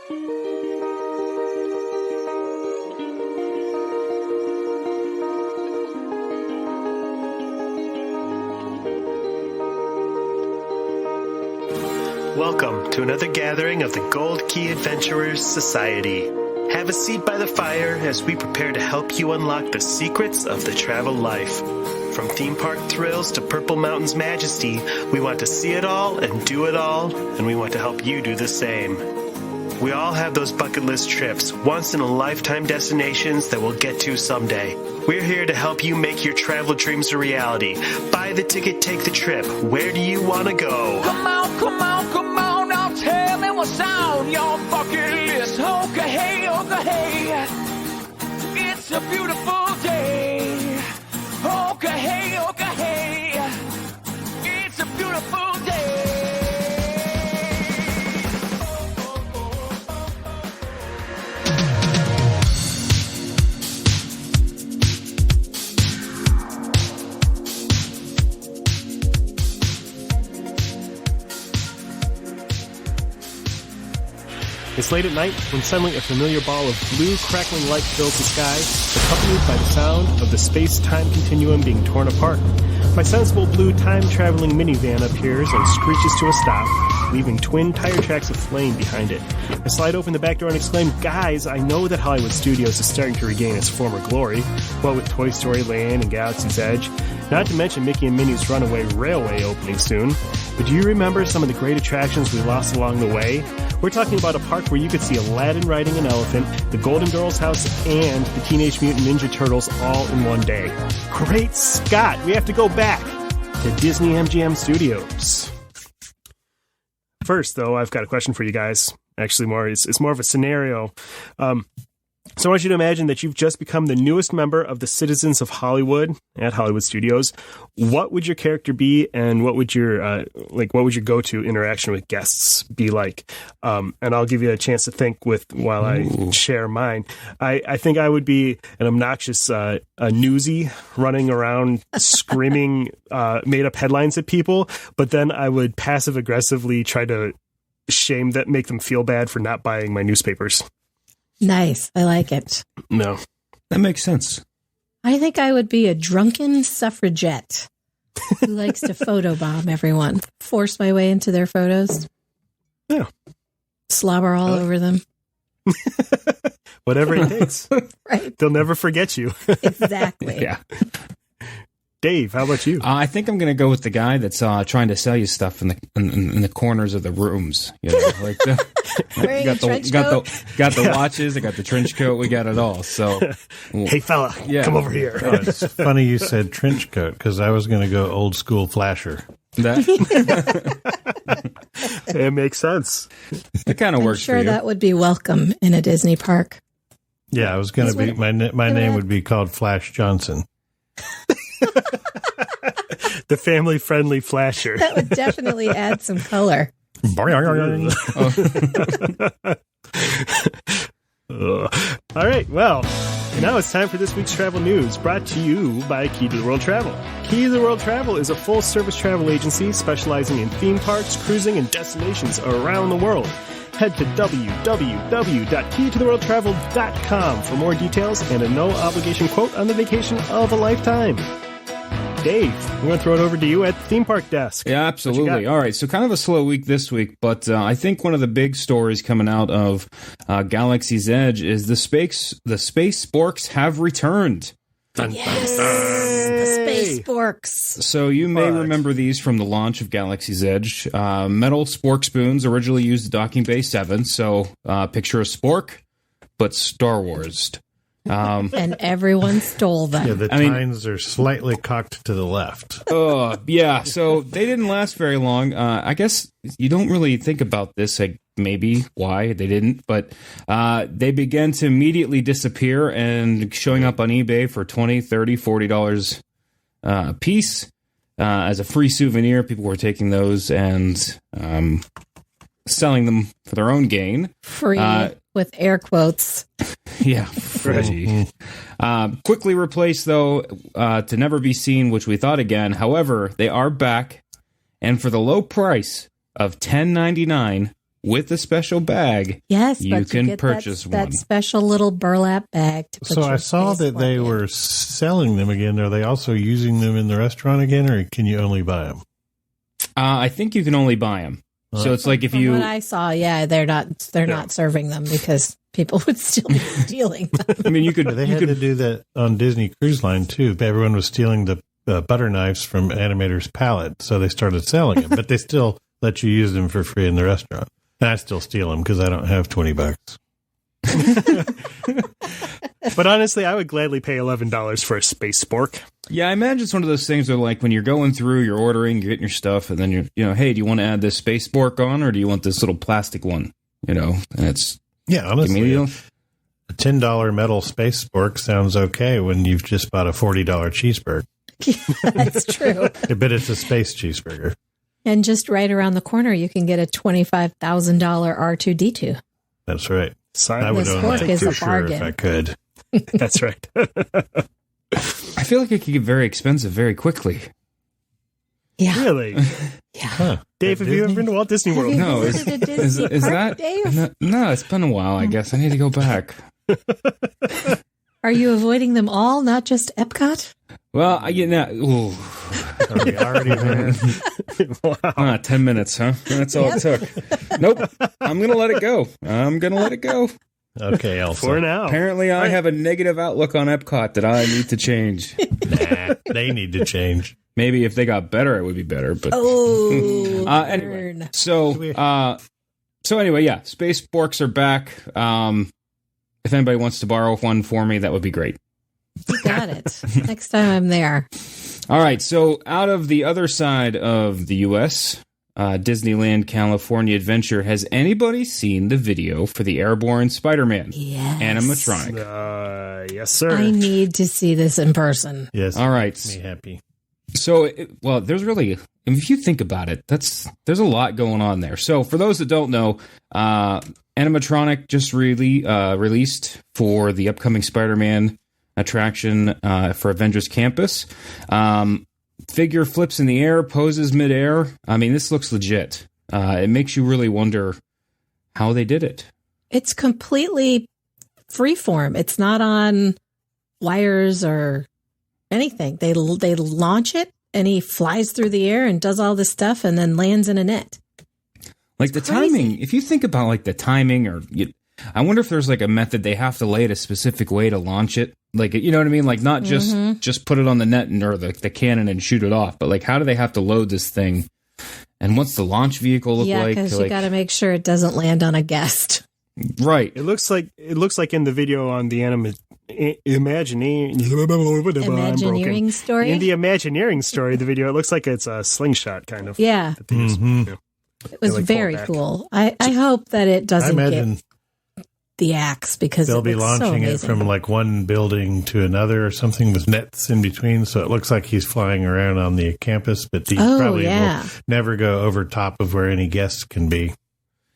Welcome to another gathering of the Gold Key Adventurers Society. Have a seat by the fire as we prepare to help you unlock the secrets of the travel life. From theme park thrills to Purple Mountain's majesty, we want to see it all and do it all, and we want to help you do the same. We all have those bucket list trips, once-in-a-lifetime destinations that we'll get to someday. We're here to help you make your travel dreams a reality. Buy the ticket, take the trip. Where do you want to go? Come on, come on, come on, now tell me what's on your bucket list. Okay, hey, okay, hey. It's a beautiful day. Okay, hey, okay, hey. It's a beautiful day. It's late at night when suddenly a familiar ball of blue, crackling light fills the sky, accompanied by the sound of the space-time continuum being torn apart. My sensible blue time-traveling minivan appears and screeches to a stop, leaving twin tire tracks of flame behind it. I slide open the back door and exclaim, "Guys, I know that Hollywood Studios is starting to regain its former glory, what with Toy Story Land and Galaxy's Edge, not to mention Mickey and Minnie's Runaway Railway opening soon. But do you remember some of the great attractions we lost along the way? We're talking about a park where you could see Aladin riding an elephant, the Golden Girls house, and the Teenage Mutant Ninja Turtles all in one day. Great Scott! We have to go back to Disney-MGM Studios." First, though, I've got a question for you guys. Actually, it's more of a scenario. So I want you to imagine that you've just become the newest member of the Citizens of Hollywood at Hollywood Studios. What would your character be, and what would your go-to interaction with guests be like? And I'll give you a chance to think while I share mine. I think I would be an obnoxious a newsie running around screaming made-up headlines at people, but then I would passive-aggressively try to make them feel bad for not buying my newspapers. Nice. I like it. No. That makes sense. I think I would be a drunken suffragette who likes to photobomb everyone. Force my way into their photos. Yeah. Slobber all over them. Whatever it takes. Right. They'll never forget you. Exactly. Yeah. Dave, how about you? I think I'm going to go with the guy that's trying to sell you stuff in the corners of the rooms. You know, like got the watches, I got the trench coat, we got it all. So, hey fella, come over here. Oh, it's funny you said trench coat because I was going to go old school flasher. It makes sense. It kind of works. Sure, for you. that would be welcome in a Disney park. Yeah, I was going to be my name would be called Flash Johnson. The family-friendly flasher. That would definitely add some color. All right, well, now it's time for this week's travel news, brought to you by Key to the World Travel. Key to the World Travel is a full-service travel agency specializing in theme parks, cruising, and destinations around the world. Head to www.keytotheworldtravel.com for more details and a no-obligation quote on the vacation of a lifetime. Dave, I'm going to throw it over to you at the theme park desk. Yeah, absolutely. All right, so kind of a slow week this week, but I think one of the big stories coming out of Galaxy's Edge is the space sporks have returned. Yes, the space sporks. So you may remember these from the launch of Galaxy's Edge. Metal spork spoons originally used the docking bay 7, so picture a spork, but Star Wars. And everyone stole them. Yeah, the tines are slightly cocked to the left. Oh, yeah. So they didn't last very long. I guess you don't really think about this, like maybe why they didn't, but they began to immediately disappear and showing up on eBay for $20, $30, $40 a piece as a free souvenir. People were taking those and selling them for their own gain. Free, with air quotes. Yeah, free. Quickly replaced, though, to never be seen, which we thought again. However, they are back, and for the low price of $10.99, with a special bag, Yes, you but can get purchase that one. special little burlap bag to put So your I saw that space they fork in. were selling them again. Are they also using them in the restaurant again, or can you only buy them? I think you can only buy them. So it's like if From you what I saw, yeah, they're not serving them because people would still be stealing them. I mean, you could. They you had could to do that on Disney Cruise Line too. Everyone was stealing the butter knives from Animator's palette, so they started selling them. But they still let you use them for free in the restaurant. And I still steal them because I don't have $20. But honestly, I would gladly pay $11 for a space spork. Yeah, I imagine it's one of those things where, like, when you're going through, you're ordering, you're getting your stuff, and then hey, do you want to add this space spork on, or do you want this little plastic one? And it's honestly, give me a $10 metal space spork sounds okay when you've just bought a $40 cheeseburger. Yeah, that's true. I bet it's a space cheeseburger. And just right around the corner, you can get a $25,000 R2D2. That's right. Sign I would This own fork that is for a sure bargain. if I could. That's right. I feel like it could get very expensive very quickly. Yeah. Really? Yeah. Huh. Dave, have you ever been to Walt Disney World? you No, visited a Disney is park, that Dave? no? It's been a while. I guess I need to go back. Are you avoiding them all, not just Epcot? Well, I get that. Ooh. Are we already there? Wow. 10 minutes, huh? That's all it took. Nope. I'm going to let it go. Okay, Elsa. For now. Apparently, I have a negative outlook on Epcot that I need to change. Nah, they need to change. Maybe if they got better, it would be better. But Oh, anyway, burn. so anyway, yeah, space sporks are back. If anybody wants to borrow one for me, that would be great. You got it. Next time I'm there. All right, so out of the other side of the U.S., Disneyland California Adventure, has anybody seen the video for the Airborne Spider-Man Yes. animatronic? Yes, sir. I need to see this in person. Yes. All right. Makes me happy. So, there's really, if you think about it, there's a lot going on there. So, for those that don't know, animatronic just really released for the upcoming Spider-Man attraction for Avengers Campus. Figure flips in the air, poses midair. I mean, this looks legit. It makes you really wonder how they did it. It's completely freeform. It's not on wires or anything. They launch it, and he flies through the air and does all this stuff, and then lands in a net. Like the crazy. timing, if you think about like the timing, I wonder if there's like a method they have to lay it a specific way to launch it. Like, you know what I mean? Like not just put it on the net or the cannon and shoot it off, but like how do they have to load this thing? And what's the launch vehicle look Yeah, like? because Like, you got to make sure it doesn't land on a guest. right. It looks like in the video on the Imagineering story. In the Imagineering story, the video, it looks like it's a slingshot kind of. Yeah, that they just, it was like, very fall back. cool. I hope that it I doesn't imagine get the axe because they'll it be looks so launching it amazing. from like one building to another or something with nets in between. So it looks like he's flying around on the campus, but he probably will never go over top of where any guests can be.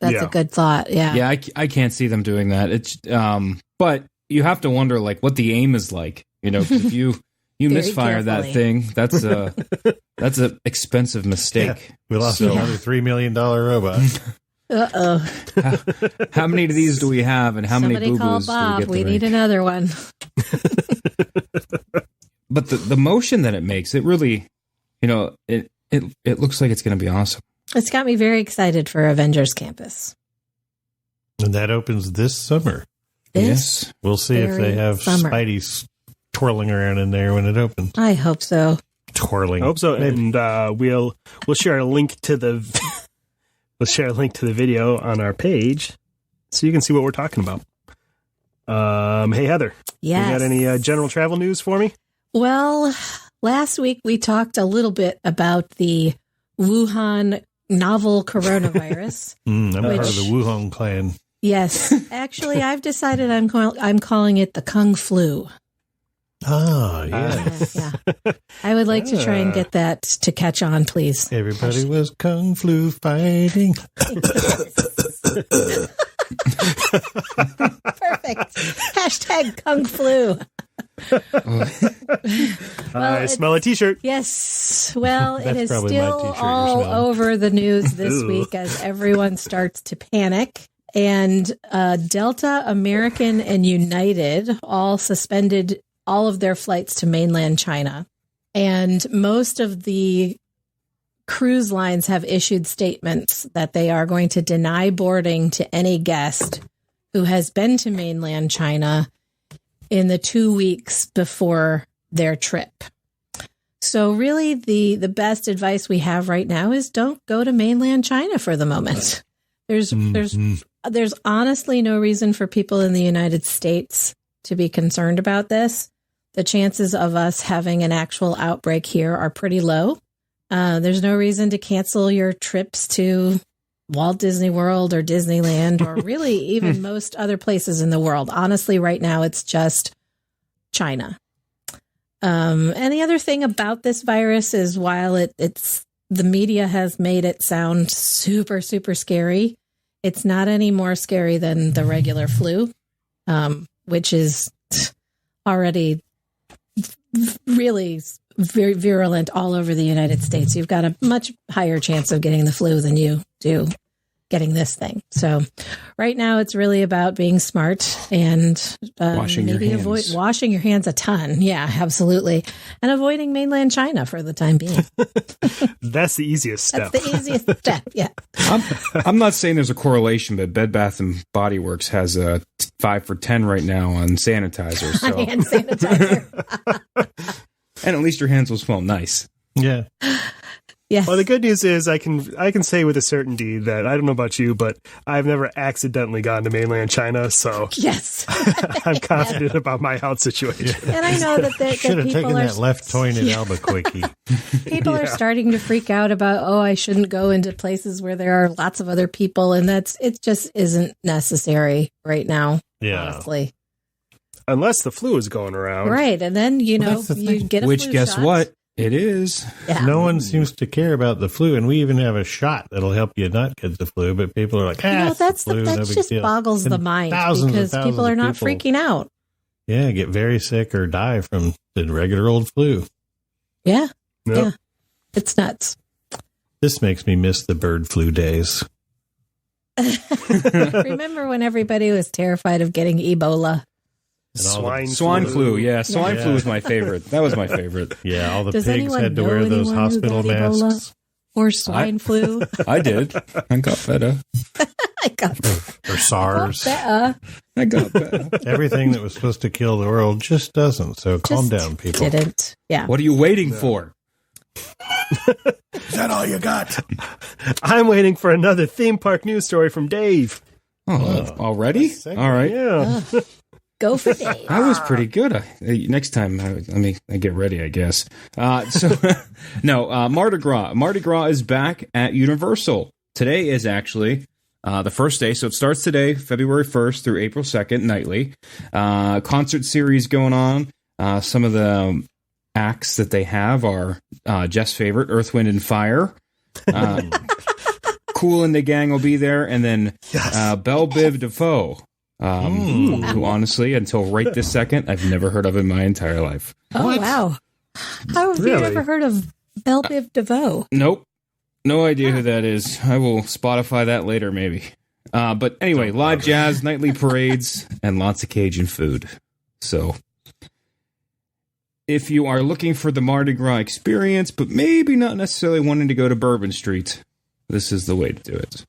That's a good thought. Yeah. Yeah, I can't see them doing that. It's but you have to wonder like what the aim is like. You know, 'cause if you misfire that thing, that's an expensive mistake. Yeah, we lost another $3 million robot. How many of these do we have, and how Somebody many call boo-boos do we Bob. get to We make? need another one. But the motion that it makes, it really, it looks like it's going to be awesome. It's got me very excited for Avengers Campus. And that opens this summer. This We'll see if they very have summer. Spidey's twirling around in there when it opens. I hope so. Twirling. I hope so. Maybe. And we'll share a link to the video on our page so you can see what we're talking about. Hey Heather, Yes. you got any general travel news for me? Well, last week we talked a little bit about the Wuhan novel coronavirus. I'm part of Which- the Wuhan clan. Yes. Actually, I've decided I'm calling it the Kung Flu. Ah, yeah. Yeah. I would like to try and get that to catch on, please. Everybody was Kung Flu fighting. Perfect. Hashtag Kung Flu. I smell a T-shirt. Yes. Well, it That's is probably my still t-shirt you're all smelling. over the news this Ew. week as everyone starts to panic. And Delta, American, and United all suspended all of their flights to mainland China. And most of the cruise lines have issued statements that they are going to deny boarding to any guest who has been to mainland China in the 2 weeks before their trip. So really the best advice we have right now is don't go to mainland China for the moment. There's honestly no reason for people in the United States to be concerned about this. The chances of us having an actual outbreak here are pretty low. There's no reason to cancel your trips to Walt Disney World or Disneyland or really even most other places in the world. Honestly, right now, it's just China. And the other thing about this virus is while it's the media has made it sound super, super scary, it's not any more scary than the regular flu, which is already really very virulent all over the United States. You've got a much higher chance of getting the flu than you do getting this thing. So right now it's really about being smart and Washing your maybe hands. washing your hands a ton. Yeah, absolutely. And avoiding mainland China for the time being. That's the easiest step. That's the easiest step. Yeah. I'm not saying there's a correlation, but Bed Bath and Body Works has a 5 for 10 right now on sanitizer. So. Hand sanitizer. And at least your hands will smell nice. Yeah. Yes. Well, the good news is I can say with a certainty that I don't know about you, but I've never accidentally gone to mainland China, so Yes. I'm confident about my health situation. And I know that Should have people taken are that left turn in Albuquerque. people are starting to freak out about, I shouldn't go into places where there are lots of other people, and it just isn't necessary right now. Yeah. Honestly. Unless the flu is going around. Right. And then, that's the you thing. get a Which, flu guess shot. what? It is. Yeah. No one seems to care about the flu, and we even have a shot that'll help you not get the flu. But people are like, That's flu, that no big just deal. boggles the And mind thousands and because thousands people are of not people, freaking out. Yeah, get very sick or die from the regular old flu. Yeah. Yep. Yeah. It's nuts. This makes me miss the bird flu days. Remember when everybody was terrified of getting Ebola? And all the- Swine flu. Yeah, swine Yeah. flu was my favorite. That was my favorite. Yeah, all the Does pigs anyone had to know wear those anyone who hospital got Ebola? masks. Or swine flu? I did. I got better. I got Or SARS. better. I got better. Everything that was supposed to kill the world just doesn't. So calm Just down, people. Didn't. Yeah. What are you waiting for? Is that all you got? I'm waiting for another theme park news story from Dave. Oh, already? All right. Yeah. Go for Dave. I was pretty good. Next time, I get ready, I guess. Mardi Gras. Mardi Gras is back at Universal. Today is actually the first day, so it starts today, February 1st through April 2nd, nightly. Concert series going on. Some of the acts that they have are Jeff's favorite, Earth, Wind, and Fire. Cool and the Gang will be there, and then Belle Biv DeVoe. Who honestly, until right this second, I've never heard of in my entire life. Oh, wow. How have you Really? ever heard of Belle Biv DeVoe? Nope. No idea who that is. I will Spotify that later, maybe. But anyway, live jazz, nightly parades, and lots of Cajun food. So, if you are looking for the Mardi Gras experience, but maybe not necessarily wanting to go to Bourbon Street, this is the way to do it.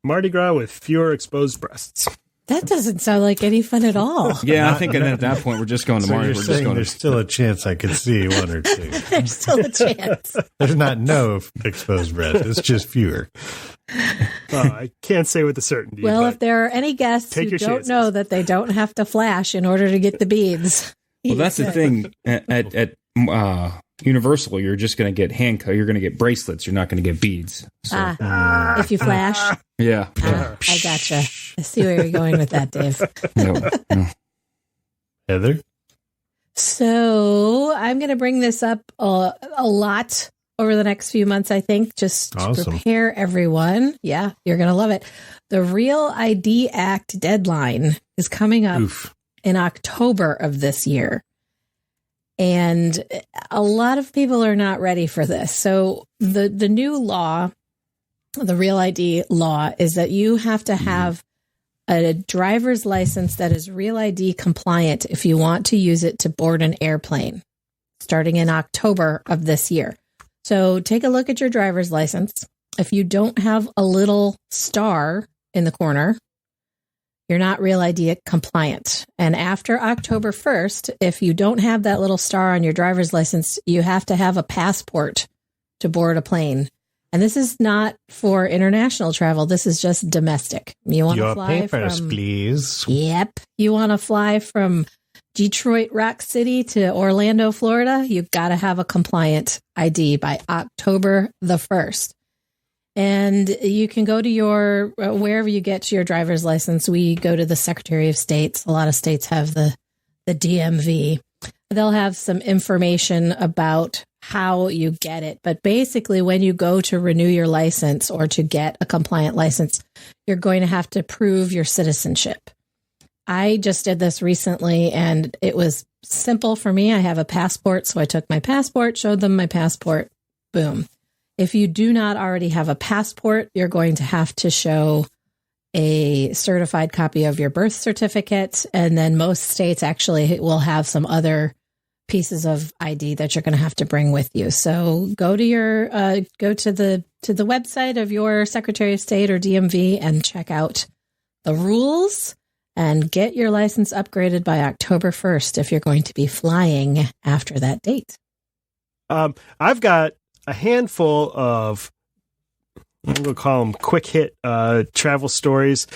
Mardi Gras with fewer exposed breasts. That doesn't sound like any fun at all. Yeah, I think at that point, we're just going to So Mardi. you're We're just saying going there's to. still a chance I could see one or two. There's still a chance. There's not no exposed breasts. It's just fewer. I can't say with a certainty. Well, but if there are any guests take who your don't chances. know that they don't have to flash in order to get the beads. Well, that's the thing. At Universal, you're just going to get handcuffs. You're going to get bracelets. You're not going to get beads. So, If you flash. yeah. I gotcha. I see where you're going with that, Dave. No. Heather? So I'm going to bring this up a lot over the next few months, I think, just to Awesome. prepare everyone. Yeah, you're going to love it. The Real ID Act deadline is coming up Oof. in October of this year. And a lot of people are not ready for this. So the new law, the Real ID law, is that you have to have a driver's license that is Real ID compliant if you want to use it to board an airplane, starting in October of this year. So take a look at your driver's license. If you don't have a little star in the corner, you're not Real ID compliant. And after October 1st, if you don't have that little star on your driver's license, you have to have a passport to board a plane. And this is not for international travel. This is just domestic. You want to fly papers, from, please. Yep. You want to fly from Detroit Rock City to Orlando, Florida? You've got to have a compliant ID by October the 1st. And you can go to your, wherever you get your driver's license. We go to the Secretary of States. A lot of states have the DMV. They'll have some information about how you get it. But basically, when you go to renew your license or to get a compliant license, you're going to have to prove your citizenship. I just did this recently, and it was simple for me. I have a passport, so I took my passport, showed them my passport, boom. If you do not already have a passport, you're going to have to show a certified copy of your birth certificate. And then most states actually will have some other pieces of ID that you're going to have to bring with you. So go to your go to the website of your Secretary of State or DMV and check out the rules and get your license upgraded by October 1st if you're going to be flying after that date. I've got a handful of, I'm going to call them quick hit travel stories.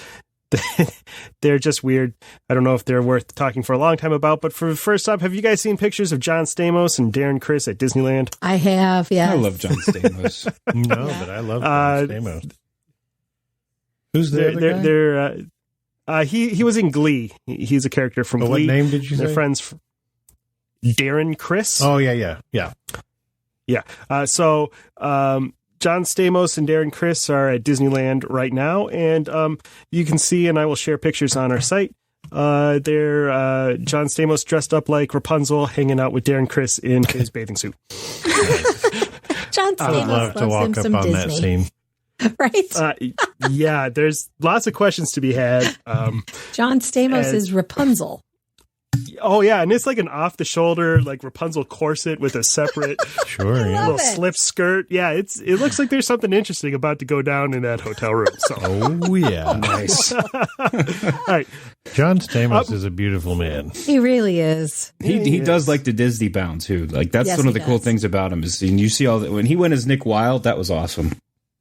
They're just weird. I don't know if they're worth talking for a long time about, but for first up, have you guys seen pictures of John Stamos and Darren Criss at Disneyland? I have, yes. I love John Stamos. No, but I love John Stamos. Who's the other guy? He was in Glee. He's a character from Glee. What name did you say? They're friends. Darren Criss. Oh, yeah. So John Stamos and Darren Criss are at Disneyland right now, and you can see, and I will share pictures on our site. They're John Stamos dressed up like Rapunzel, hanging out with Darren Criss in his bathing suit. John Stamos I would love to walk up on that scene. Right? Yeah, there's lots of questions to be had. John Stamos is Rapunzel. Oh, yeah, and it's like an off-the-shoulder, like Rapunzel corset with a separate little slip skirt. Yeah, it looks like there's something interesting about to go down in that hotel room. So. Oh, yeah. Nice. All right. John Stamos is a beautiful man. He really is. He does like the Disney bound, too. Like, that's one of the cool things about him is and you see all that. When he went as Nick Wilde, that was awesome.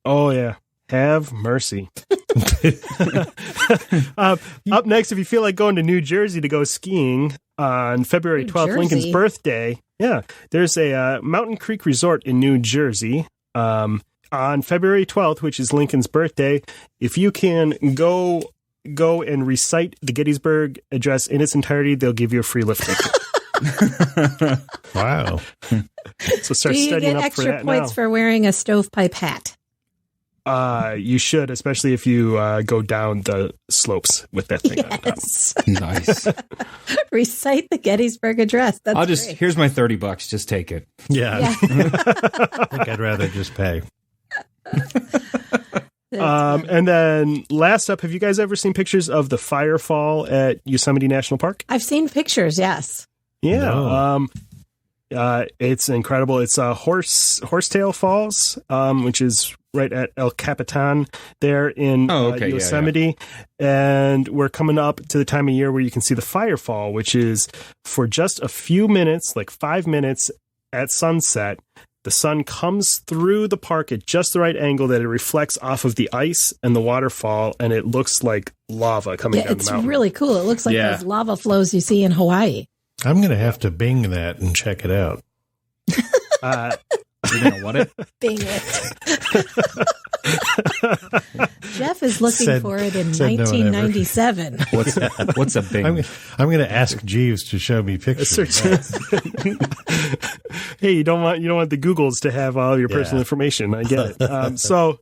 Oh, yeah. Have mercy. Up next, if you feel like going to New Jersey to go skiing on February 12th, Lincoln's birthday, there's a Mountain Creek Resort in New Jersey on February 12th, which is Lincoln's birthday. If you can go and recite the Gettysburg Address in its entirety, they'll give you a free lift ticket. Wow. So start studying up for that now. Do you get extra points for wearing a stovepipe hat? You should, especially if you go down the slopes with that thing on top. Nice. Recite the Gettysburg Address. That's great. Here's my $30. Just take it. Yeah. I think I'd rather just pay. And then last up, have you guys ever seen pictures of the Firefall at Yosemite National Park? I've seen pictures, yes. Yeah. No. It's incredible. It's Horsetail Falls, which is right at El Capitan there in Yosemite. Yeah. And we're coming up to the time of year where you can see the Firefall, which is for just a few minutes, like 5 minutes at sunset. The sun comes through the park at just the right angle that it reflects off of the ice and the waterfall, and it looks like lava coming down the mountain. It's really cool. It looks like those lava flows you see in Hawaii. I'm going to have to Bing that and check it out. You're going to what it? Bing it. Jeff is looking for it in 1997. What's a Bing? I'm going to ask Jeeves to show me pictures. Hey, you don't want the Googles to have all your personal information. I get it. So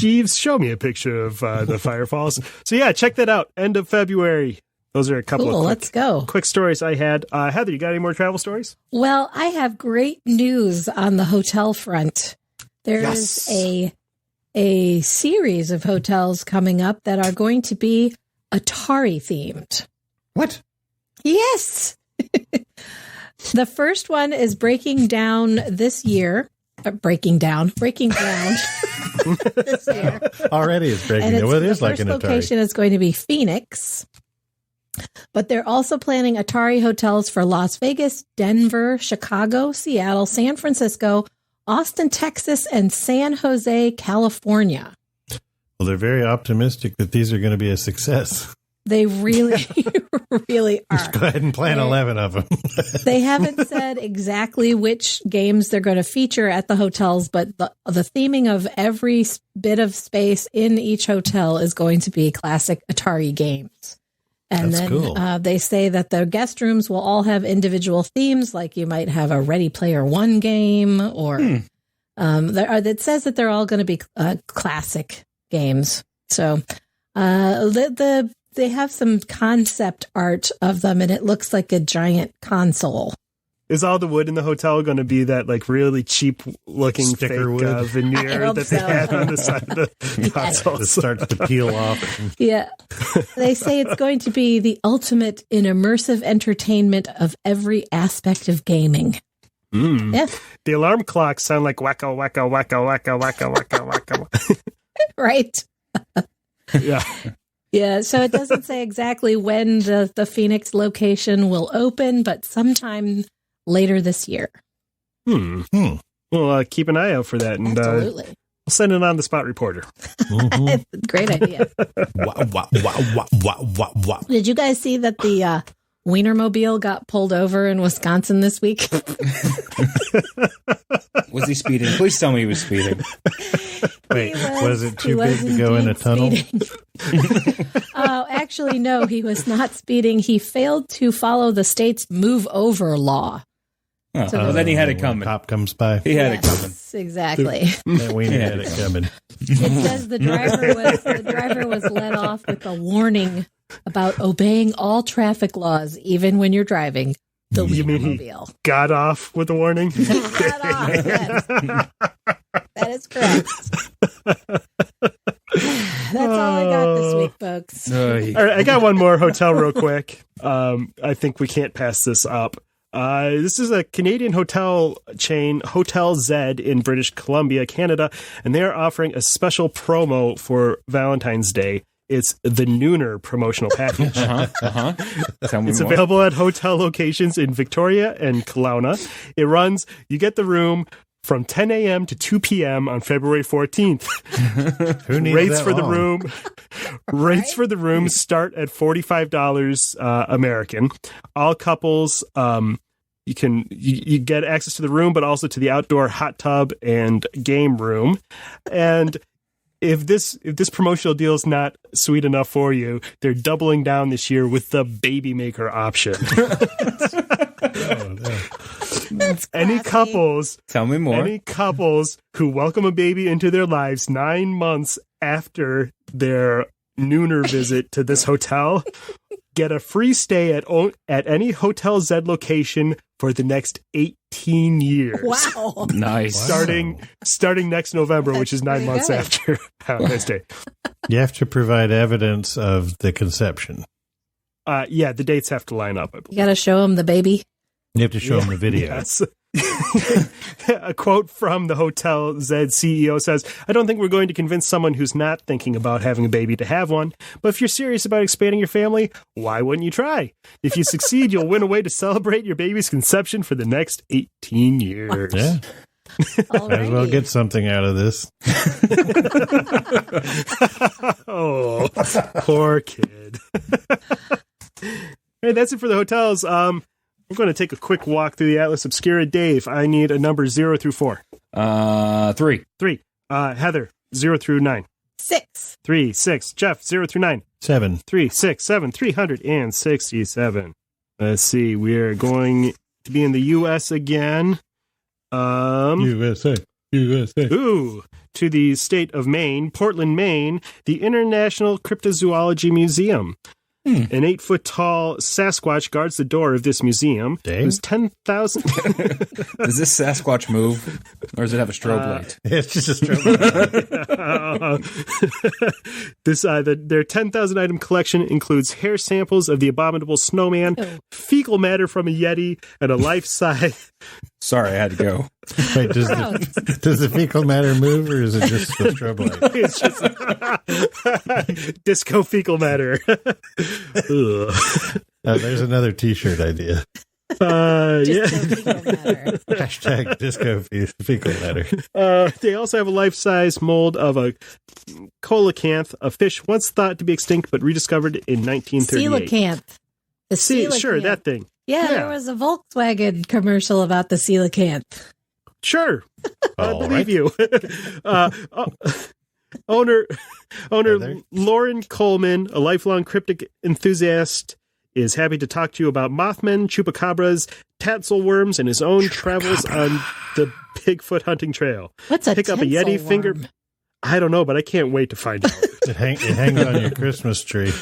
Jeeves, show me a picture of the Firefalls. So yeah, check that out. End of February. Those are a couple Cool, of let's go. quick stories I had. Heather, you got any more travel stories? Well, I have great news on the hotel front. There's a series of hotels coming up that are going to be Atari themed. What? Yes. The first one is breaking down this year. Breaking ground this year. Already it's breaking. And Well, it is the like first an Atari. location is going to be Phoenix. But they're also planning Atari hotels for Las Vegas, Denver, Chicago, Seattle, San Francisco, Austin, Texas, and San Jose, California. Well, they're very optimistic that these are going to be a success. They really, really are. Go ahead and plan 11 of them. They haven't said exactly which games they're going to feature at the hotels, but the theming of every bit of space in each hotel is going to be classic Atari games. And That's then cool. They say that the guest rooms will all have individual themes, like you might have a Ready Player One game, or it says that they're all going to be classic games. So they have some concept art of them, and it looks like a giant console. Is all the wood in the hotel going to be that like really cheap looking Sticker fake wood? I veneer hope that they so. had on the side of the console? It starts to peel off. Yeah. They say it's going to be the ultimate in immersive entertainment of every aspect of gaming. Yeah, The alarm clocks sound like wacka wacka wacka wacka wacka wacka wacka. right. Yeah. Yeah, so it doesn't say exactly when the Phoenix location will open, but sometime later this year. Well, keep an eye out for that, and Absolutely. we'll send it on the Spot Reporter. Great idea. Did you guys see that the Wienermobile got pulled over in Wisconsin this week? Was he speeding? Please tell me he was speeding. Wait, was it He too was big to go in a indeed tunnel? speeding. Oh, actually, no, he was not speeding. He failed to follow the state's move over law. Oh, So well, then he had it When a coming. cop comes by. He had it coming. Yes, exactly. That wiener had it coming. It says the driver was let off with a warning about obeying all traffic laws, even when you're driving the You mean he Wienermobile. got off with a warning? Let off, yes. That is correct. That's all I got this week, folks. All right, I got one more hotel real quick. I think we can't pass this up. This is a Canadian hotel chain, Hotel Z in British Columbia, Canada, and they are offering a special promo for Valentine's Day. It's the Nooner promotional package. Tell me It's more. available at hotel locations in Victoria and Kelowna. It runs, you get the room from 10 a.m. to 2 p.m. on February 14th. Who needs Rates that for the long? room. Rates for the room start at $45 American. All couples, you get access to the room, but also to the outdoor hot tub and game room. And if this promotional deal is not sweet enough for you, they're doubling down this year with the baby maker option. Oh, no. That's Any classy. couples Tell me more. Any couples who welcome a baby into their lives 9 months after their nooner visit to this hotel get a free stay at any Hotel Z location for the next 18 years. Wow. Nice. Starting next November, which is 9 pretty months good. after Valentine's Day. You have to provide evidence of the conception. Yeah, the dates have to line up, I believe. You got to show him the baby. You have to show them the video. Yes. A quote from the Hotel Z CEO says, "I don't think we're going to convince someone who's not thinking about having a baby to have one. But if you're serious about expanding your family, why wouldn't you try? If you succeed, you'll win a way to celebrate your baby's conception for the next 18 years." Yeah. Might as well get something out of this. Oh, poor kid. Hey, that's it for the hotels. We're going to take a quick walk through the Atlas Obscura. Dave, I need a number 0 through 4. 3. 3. Heather, 0 through 9. 6. 3, 6. Jeff, 0 through 9. 7. 3, 6, 7, 367. Let's see. We're going to be in the U.S. again. USA. Ooh, to the state of Maine, Portland, Maine, the International Cryptozoology Museum. An 8-foot-tall Sasquatch guards the door of this museum. Dang. There's 10,000... Does this Sasquatch move, or does it have a strobe light? It's just a strobe. Their 10,000 item collection includes hair samples of the abominable snowman, fecal matter from a yeti, and a life-size... Sorry, I had to go. Wait, does the fecal matter move, or is it just the strobe light? It's just disco fecal matter. There's another T-shirt idea. Fecal matter. Hashtag disco fecal matter. They also have a life-size mold of a coelacanth, a fish once thought to be extinct but rediscovered in 1938. Coelacanth. The coelacanth. Sure, that thing. Yeah, there was a Volkswagen commercial about the coelacanth. Sure. I All believe right. you. Owner Lauren Coleman, a lifelong cryptic enthusiast, is happy to talk to you about Mothmen, chupacabras, tatzelworms, and his own travels on the Bigfoot hunting trail. What's a Pick up a Yeti tatzelworm? finger... I don't know, but I can't wait to find out. It hangs on your Christmas tree.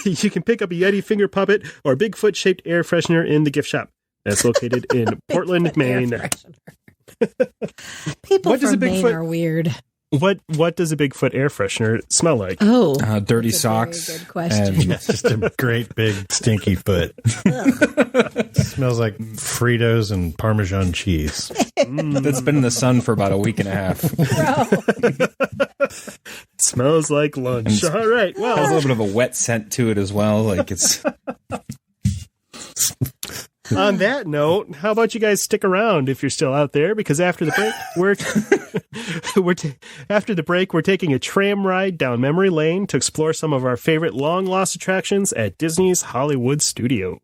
You can pick up a Yeti finger puppet or a Bigfoot-shaped air freshener in the gift shop. That's located in Portland, Maine. People What does from a Maine Bigfoot- are weird. What does a Bigfoot air freshener smell like? Oh, Dirty that's a very socks. good question. It's just a great big stinky foot. It smells like Fritos and Parmesan cheese. That's been in the sun for about a week and a half. Smells like lunch. All right. Has a Well, little bit of a wet scent to it as well. Like it's on that note, how about you guys stick around if you're still out there? Because after the break, we're taking a tram ride down memory lane to explore some of our favorite long lost attractions at Disney's Hollywood Studios.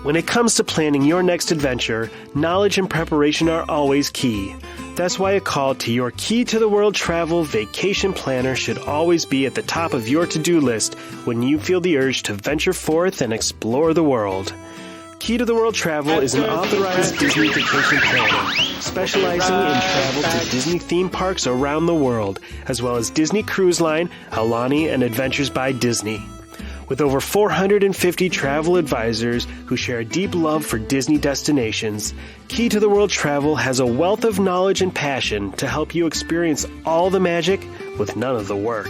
When it comes to planning your next adventure, knowledge and preparation are always key. That's why a call to your Key to the World Travel Vacation Planner should always be at the top of your to-do list when you feel the urge to venture forth and explore the world. Key to the World Travel is an authorized Disney vacation planner, specializing in travel to Disney theme parks around the world, as well as Disney Cruise Line, Aladin, and Adventures by Disney. With over 450 travel advisors who share a deep love for Disney destinations, Key to the World Travel has a wealth of knowledge and passion to help you experience all the magic with none of the work.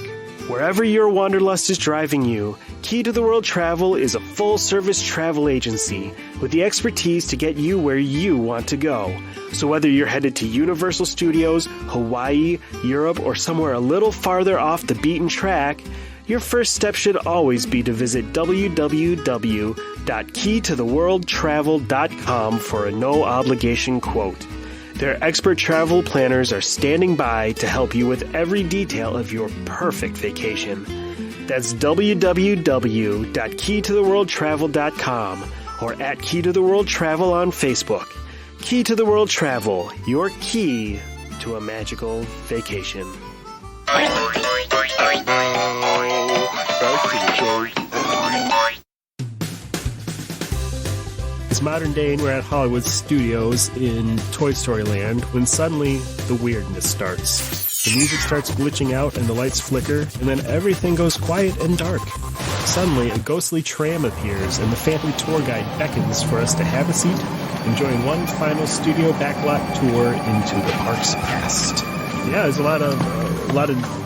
Wherever your wanderlust is driving you, Key to the World Travel is a full-service travel agency with the expertise to get you where you want to go. So whether you're headed to Universal Studios, Hawaii, Europe, or somewhere a little farther off the beaten track, your first step should always be to visit www.keytotheworldtravel.com for a no-obligation quote. Their expert travel planners are standing by to help you with every detail of your perfect vacation. That's www.keytotheworldtravel.com or at Key to the World Travel on Facebook. Key to the World Travel, your key to a magical vacation. It's modern day and we're at Hollywood Studios in Toy Story Land when suddenly the weirdness starts. The music starts glitching out and the lights flicker, and then everything goes quiet and dark. Suddenly, a ghostly tram appears and the Phantom tour guide beckons for us to have a seat, enjoying one final studio backlot tour into the park's past. Yeah, there's a lot of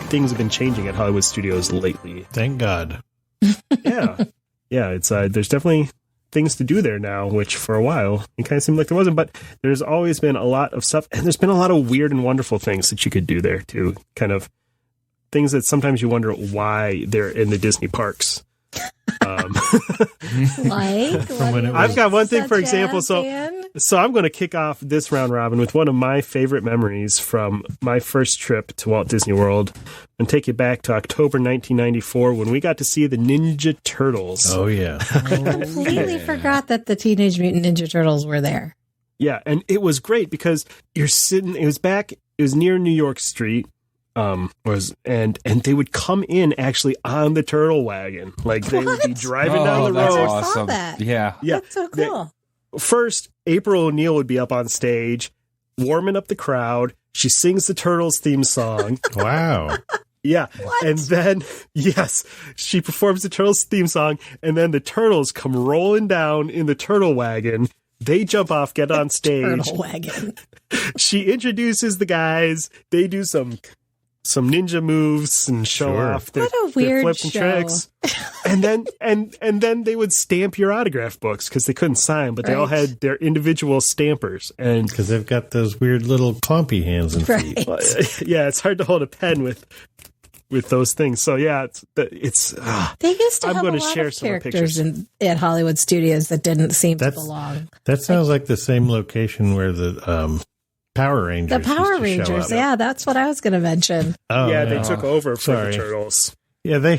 things have been changing at Hollywood Studios lately. Thank God. Yeah, it's there's definitely things to do there now, which for a while it kind of seemed like there wasn't, but there's always been a lot of stuff, and there's been a lot of weird and wonderful things that you could do there too. Kind of things that sometimes you wonder why they're in the Disney parks. I've got one thing, for example. So I'm going to kick off this round robin with one of my favorite memories from my first trip to Walt Disney World, and take you back to October 1994 when we got to see the Ninja Turtles. Oh yeah, Completely forgot that the Teenage Mutant Ninja Turtles were there. Yeah, and it was great because you're sitting. It was near New York Street. and they would come in actually on the turtle wagon. Like they would be driving down the I road. never saw awesome. that. Yeah. That's so cool. First, April O'Neil would be up on stage, warming up the crowd. She sings the Turtles theme song. Wow. Yeah. What? And then, yes, she performs the Turtles theme song, and then the Turtles come rolling down in the turtle wagon. They jump off, get on stage. Turtle wagon. She introduces the guys. They do some ninja moves and show Sure. off their, What a their weird flips and show. tricks. And then and then they would stamp your autograph books because they couldn't sign, but they all Right. had their individual stampers. And Because they've got those weird little clumpy hands and feet. Right. yeah, it's hard to hold a pen with those things. So yeah, it's They used to I'm have gonna a lot share of some characters pictures. at Hollywood Studios that didn't seem to That's- belong. That sounds like the same location where the Power Rangers. The used to Power show Rangers, up. yeah, that's what I was going to mention. Oh, yeah, yeah. they took over for Sorry. the Turtles. Yeah, they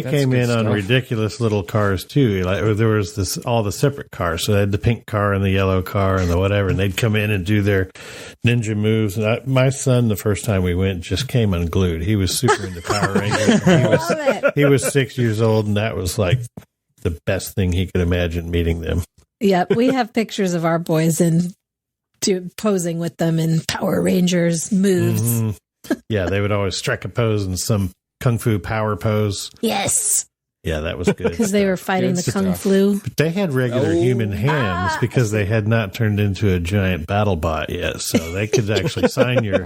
came good in on stuff. ridiculous little cars too. Like there was all the separate cars. So they had the pink car and the yellow car and the whatever, and they'd come in and do their ninja moves. And my son, the first time we went, just came unglued. He was super into Power Rangers. Love it. He was 6 years old, and that was like the best thing he could imagine meeting them. Yep, we have pictures of our boys posing with them in Power Rangers moves. Mhm. Yeah, they would always strike a pose in some kung fu power pose. Yes, Yeah, that was good. because they were fighting Good the Kung stuff. Flu. But they had regular human hands because they had not turned into a giant battle bot yet, so they could actually sign your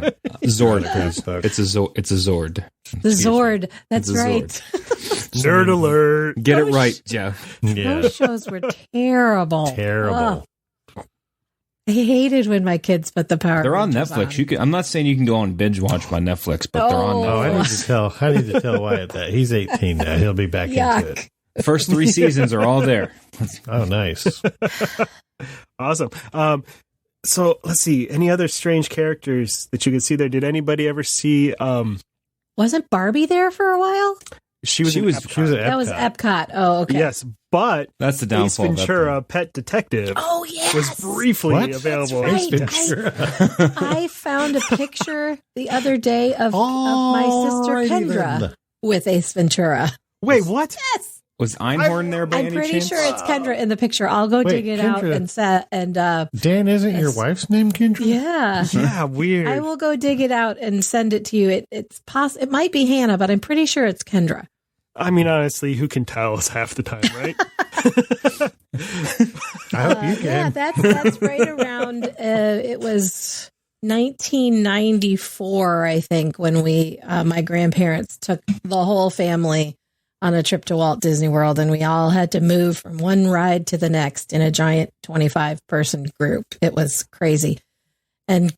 Zord. autograph book. It's a Zord. The Zord. That's It's a right. Nerd alert. Get it Those- right, Jeff. Yeah, Those shows were terrible. terrible. Oh, I hated when my kids put the Power They're on Rangers Netflix. You can. I'm not saying you can go on and binge watch my Netflix, but they're on Oh. Oh, Netflix. I need to tell Wyatt that he's 18 now. He'll be back into Yuck. it. The first 3 seasons are all there. Oh, nice. Awesome. So let's see. Any other strange characters that you could see there? Did anybody ever see? Wasn't Barbie there for a while? She was. She in was- Epcot. She was at That was Epcot. Epcot. Oh, okay. Yes, but That's the Ace downfall. of that Ventura, Pet Detective, Oh, yes. was briefly What? available. That's Ace right. Ventura. I found a picture the other day of my sister Alrighty Kendra then. with Ace Ventura. Wait, what? Yes. Was Einhorn there by I'm any pretty chance? sure it's Kendra in the picture. I'll go Wait, dig it out Kendra. and set and Dan, isn't your Yes. wife's name Kendra? yeah. Yeah, weird. I will go dig it out and send it to you. It might be Hannah, but I'm pretty sure it's Kendra. I mean, honestly, who can tell us half the time, right? I hope you Yeah, can. that's right around. It was 1994, I think, when my grandparents took the whole family on a trip to Walt Disney World, and we all had to move from one ride to the next in a giant 25-person group. It was crazy, and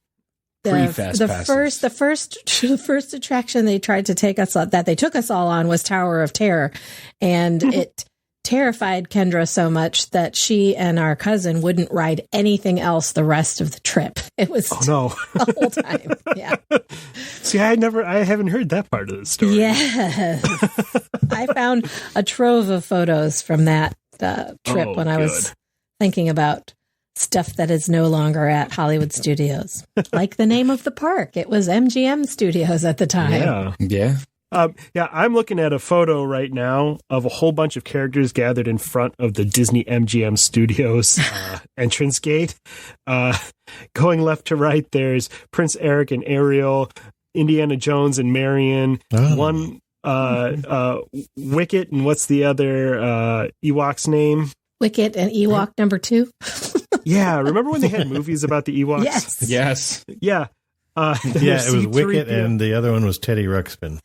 Pre-fast passes. the first attraction they tried to take us that they took us all on was Tower of Terror, and it terrified Kendra so much that she and our cousin wouldn't ride anything else the rest of the trip. It was Oh no! the whole time. Yeah. See, I haven't heard that part of the story. Yes. I found a trove of photos from that trip Oh, when I was thinking about stuff that is no longer at Hollywood Studios. Like the name of the park. It was MGM Studios at the time. Yeah. Yeah. Yeah, I'm looking at a photo right now of a whole bunch of characters gathered in front of the Disney-MGM Studios entrance gate. Going left to right, there's Prince Eric and Ariel, Indiana Jones and Marion, Oh. one Wicket, and what's the other Ewok's name? Wicket and Ewok number 2. Yeah, remember when they had movies about the Ewoks? Yes. Yes. Yeah. Yeah, it was Wicket, C-3PO. and the other one was Teddy Ruxpin.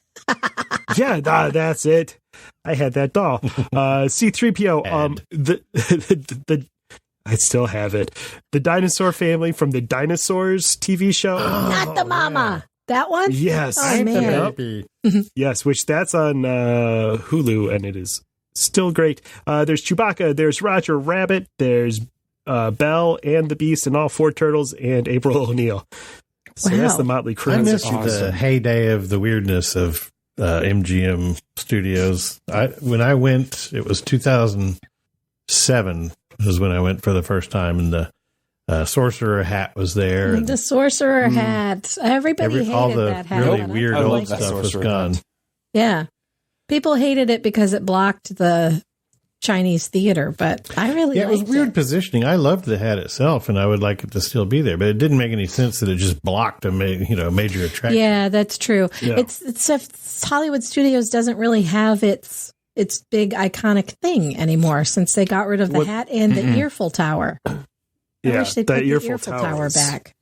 Yeah, that's it. I had that doll. C-3PO. And. The I still have it. The dinosaur family from the Dinosaurs TV show. Not the mama. That one? Yes. Oh, man. Yep. Yes, which that's on Hulu, and it is still great. There's Chewbacca, there's Roger Rabbit, there's Belle and the Beast, and all 4 turtles, and April O'Neil. So Wow. that's the Motley Crue. I miss the awesome. heyday of the weirdness of MGM Studios. When I went, it was 2007 was when I went for the first time, and Sorcerer hat was there. And the sorcerer hat. Everybody hated all the that hat. really but weird I old liked it. stuff was gone. Yeah. People hated it because it blocked the Chinese theater, but I really it was liked weird it. positioning. I loved the hat itself, and I would like it to still be there, but it didn't make any sense that it just blocked a major attraction. Yeah, that's true. Yeah. It's Hollywood Studios doesn't really have its big iconic thing anymore since they got rid of the hat and the earful tower. I wish they'd put the earful tower back.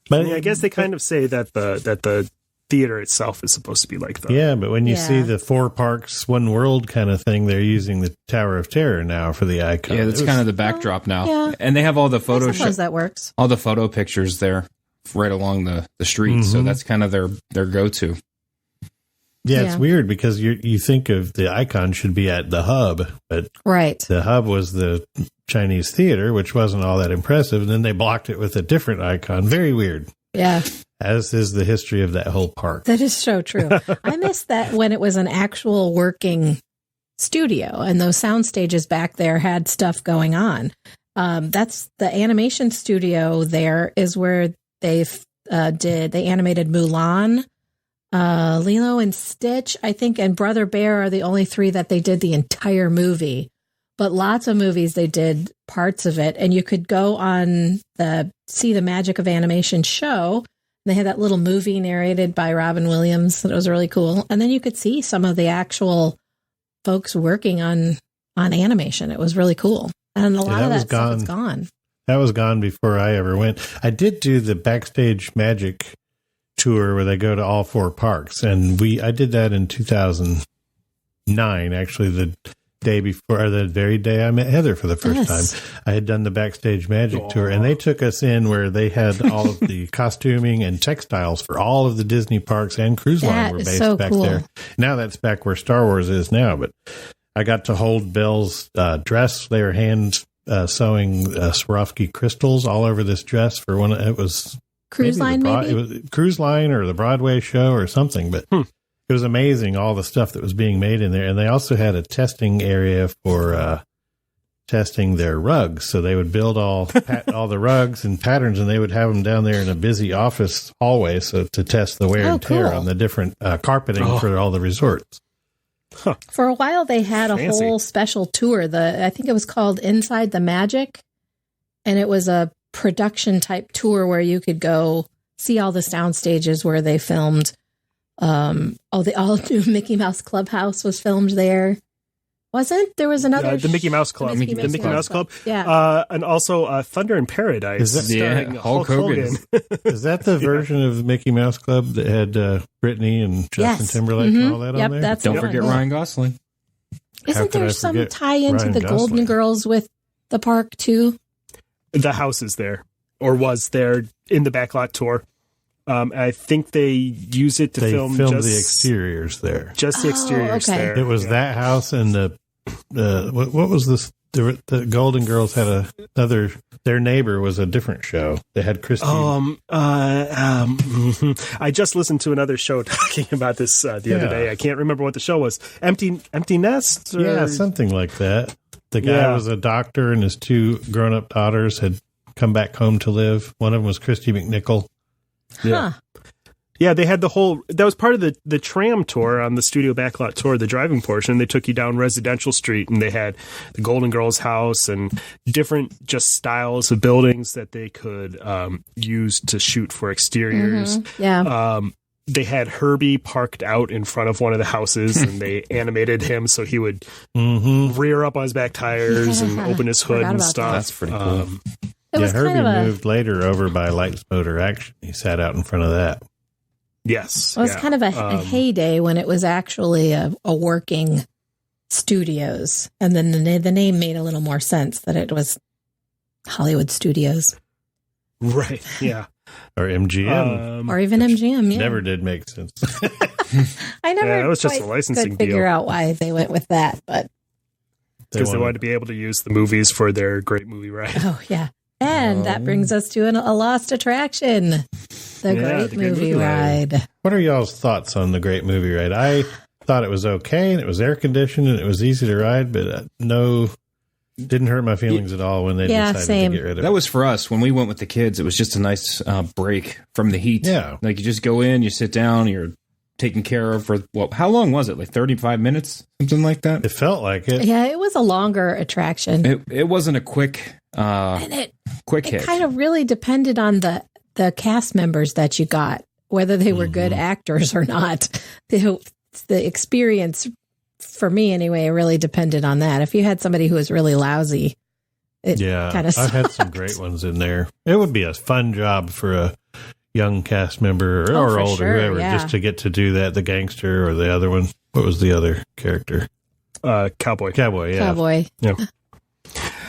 But I guess they kind of say that the theater itself is supposed to be like that. Yeah, but when you see the 4 parks, 1 world kind of thing, they're using the Tower of Terror now for the icon. Yeah, that's kind of the backdrop now. Yeah. And they have all the I photo suppose that works. all the photo pictures there right along the street. So that's kind of their go-to. Yeah, it's weird because you think of the icon should be at the hub, but Right. the hub was the Chinese theater, which wasn't all that impressive. And then they blocked it with a different icon. Very weird. Yeah. As is the history of that whole park. That is so true. I missed that when it was an actual working studio and those sound stages back there had stuff going on. That's the animation studio there is where they animated Mulan, Lilo and Stitch, I think, and Brother Bear are the only 3 that they did the entire movie. But lots of movies they did parts of it, and you could go on the See the Magic of Animation show. They had that little movie narrated by Robin Williams that was really cool, and then you could see some of the actual folks working on animation. It was really cool, and a lot of that stuff is gone. That was gone before I ever went. I did do the Backstage Magic tour where they go to all 4 parks, and I did that in 2009. Actually, the day before, or the very day I met Heather for the first time, I had done the Backstage Magic tour, and they took us in where they had all of the costuming and textiles for all of the Disney parks and Cruise Line were based back there. Now that's back where Star Wars is now, but I got to hold Belle's dress. They were hand sewing Swarovski crystals all over this dress for one. It was Cruise Line, maybe? It was Cruise Line or the Broadway show or something, but it was amazing, all the stuff that was being made in there. And they also had a testing area for testing their rugs. So they would build all the rugs and patterns, and they would have them down there in a busy office hallway to test the wear and tear on the different carpeting for all the resorts. Huh. For a while, they had a whole special tour. I think it was called Inside the Magic, and it was a production type tour where you could go see all the sound stages where they filmed. The all new Mickey Mouse Clubhouse was filmed there. Wasn't there was another the Mickey Mouse Club, the Mickey Mouse Club, yeah, and also Thunder in Paradise, starring Hulk Hogan. Is that the version of Mickey Mouse Club that had Britney and Justin Timberlake and all that on there? That's Don't forget Ryan Gosling. Isn't there some tie into the Golden Girls with the park too? The house is there, or was there in the backlot tour. I think they use it to film just the exteriors there. Just the exteriors there. It was that house and what was this? The Golden Girls had their neighbor was a different show. They had Christine. I just listened to another show talking about this the other day. I can't remember what the show was. Empty Nest? Yeah, something like that. The guy was a doctor, and his 2 grown-up daughters had come back home to live. One of them was Christy McNichol. Yeah. Yeah, they had that was part of the tram tour on the studio backlot tour, the driving portion. They took you down Residential Street, and they had the Golden Girls house and different just styles of buildings that they could use to shoot for exteriors. Mm-hmm. Yeah. They had Herbie parked out in front of one of the houses, and they animated him so he would rear up on his back tires and open his hood and stuff. That's pretty cool. Herbie moved later over by Lights Motor Action. He sat out in front of that. Yes. It was kind of a heyday when it was actually a working studios. And then the name made a little more sense that it was Hollywood Studios. Right, yeah. Or MGM. Or even MGM, yeah. Never did make sense. I never it was just a licensing could figure out why they went with that, but... Because they wanted to be able to use the movies for their Great Movie Ride. Oh, yeah. And that brings us to a lost attraction, the Great Movie Ride. What are y'all's thoughts on the Great Movie Ride? I thought it was okay, and it was air conditioned, and it was easy to ride, but Didn't hurt my feelings at all when they decided same. to get rid of That it. was for us when we went with the kids. It was just a nice break from the heat. Yeah. Like you just go in, you sit down, you're taken care of for how long was it? Like 35 minutes, something like that. It felt like it. Yeah, it was a longer attraction. It wasn't a quick And it hit. kind of really depended on the cast members that you got, whether they were good actors or not. The experience, for me anyway, really depended on that. If you had somebody who was really lousy, it kind of I've had some great ones in there. It would be a fun job for a young cast member or for older, sure, whoever, yeah. just to get to do that. The gangster or the other one. What was the other character? Cowboy. Cowboy, yeah. Cowboy. Yeah.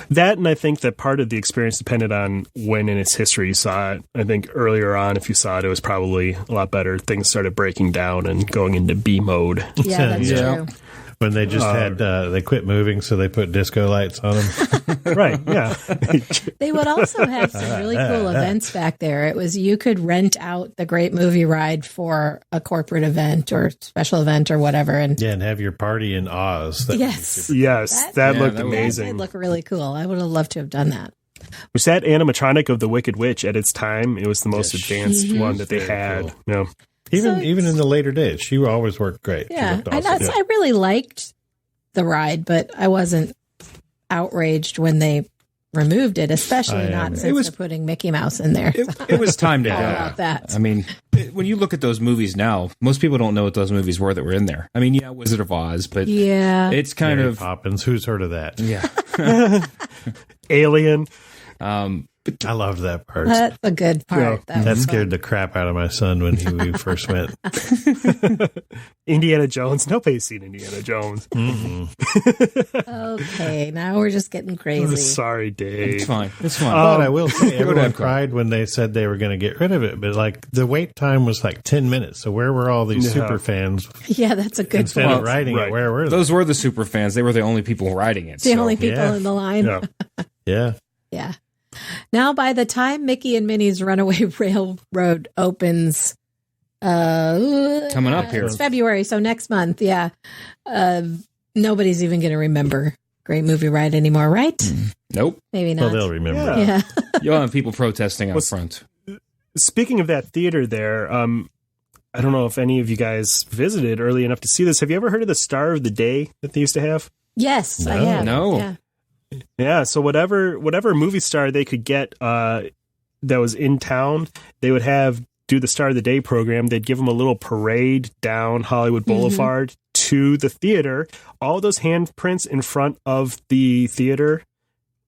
That, and I think that part of the experience depended on when in its history you saw it. I think earlier on, if you saw it, it was probably a lot better. Things started breaking down and going into B mode. Yeah, that's Yeah. true. When they just had, they quit moving, so they put disco lights on them. Right, yeah. They would also have some really cool events back there. It was, you could rent out the Great Movie Ride for a corporate event or special event or whatever. And Yeah, and have your party in Oz. That would be yes, super- Yes, that looked that was- that amazing. did look really cool. I would have loved to have done that. Was that animatronic of the Wicked Witch at its time? It was the most advanced one that they Very had. cool. Yeah. Even in the later days, she always worked great. She Yeah, looked I, awesome. I really liked the ride, but I wasn't outraged when they removed it, especially not since they're putting Mickey Mouse in there. It was time to All go. about that. I mean, when you look at those movies now, most people don't know what those movies were that were in there. I mean, yeah, Wizard of Oz, but Yeah. it's kind Mary of Poppins. Who's heard of that? yeah. Alien. I loved that part. That's a good part. Yeah. That was scared the crap out of my son when we first went. Indiana Jones. Nobody's seen Indiana Jones. fun. Okay, now we're just getting crazy. Sorry, Dave. It's fine. It's fine. But I will say, everyone Epcot. cried when they said they were going to get rid of it. But like the wait time was like 10 minutes. So where were all these Yeah. super fans Yeah, that's a good instead point. of riding right. it? Where were they? Those were the super fans. They were the only people riding it. The so- only people yeah. in the line. Yeah. Yeah. Yeah. Now, by the time Mickey and Minnie's Runaway Railroad opens, Coming up here. it's February, so next month. Yeah, nobody's even going to remember Great Movie Ride anymore, right? Nope. Maybe Well, not. they'll remember. Yeah. Yeah. You'll have people protesting out front. Speaking of that theater there, I don't know if any of you guys visited early enough to see this. Have you ever heard of the Star of the Day that they used to have? Yes, I No. have. No. Yeah. Yeah, so whatever movie star they could get that was in town, they would do the Star of the Day program. They'd give them a little parade down Hollywood Boulevard to the theater. All those handprints in front of the theater,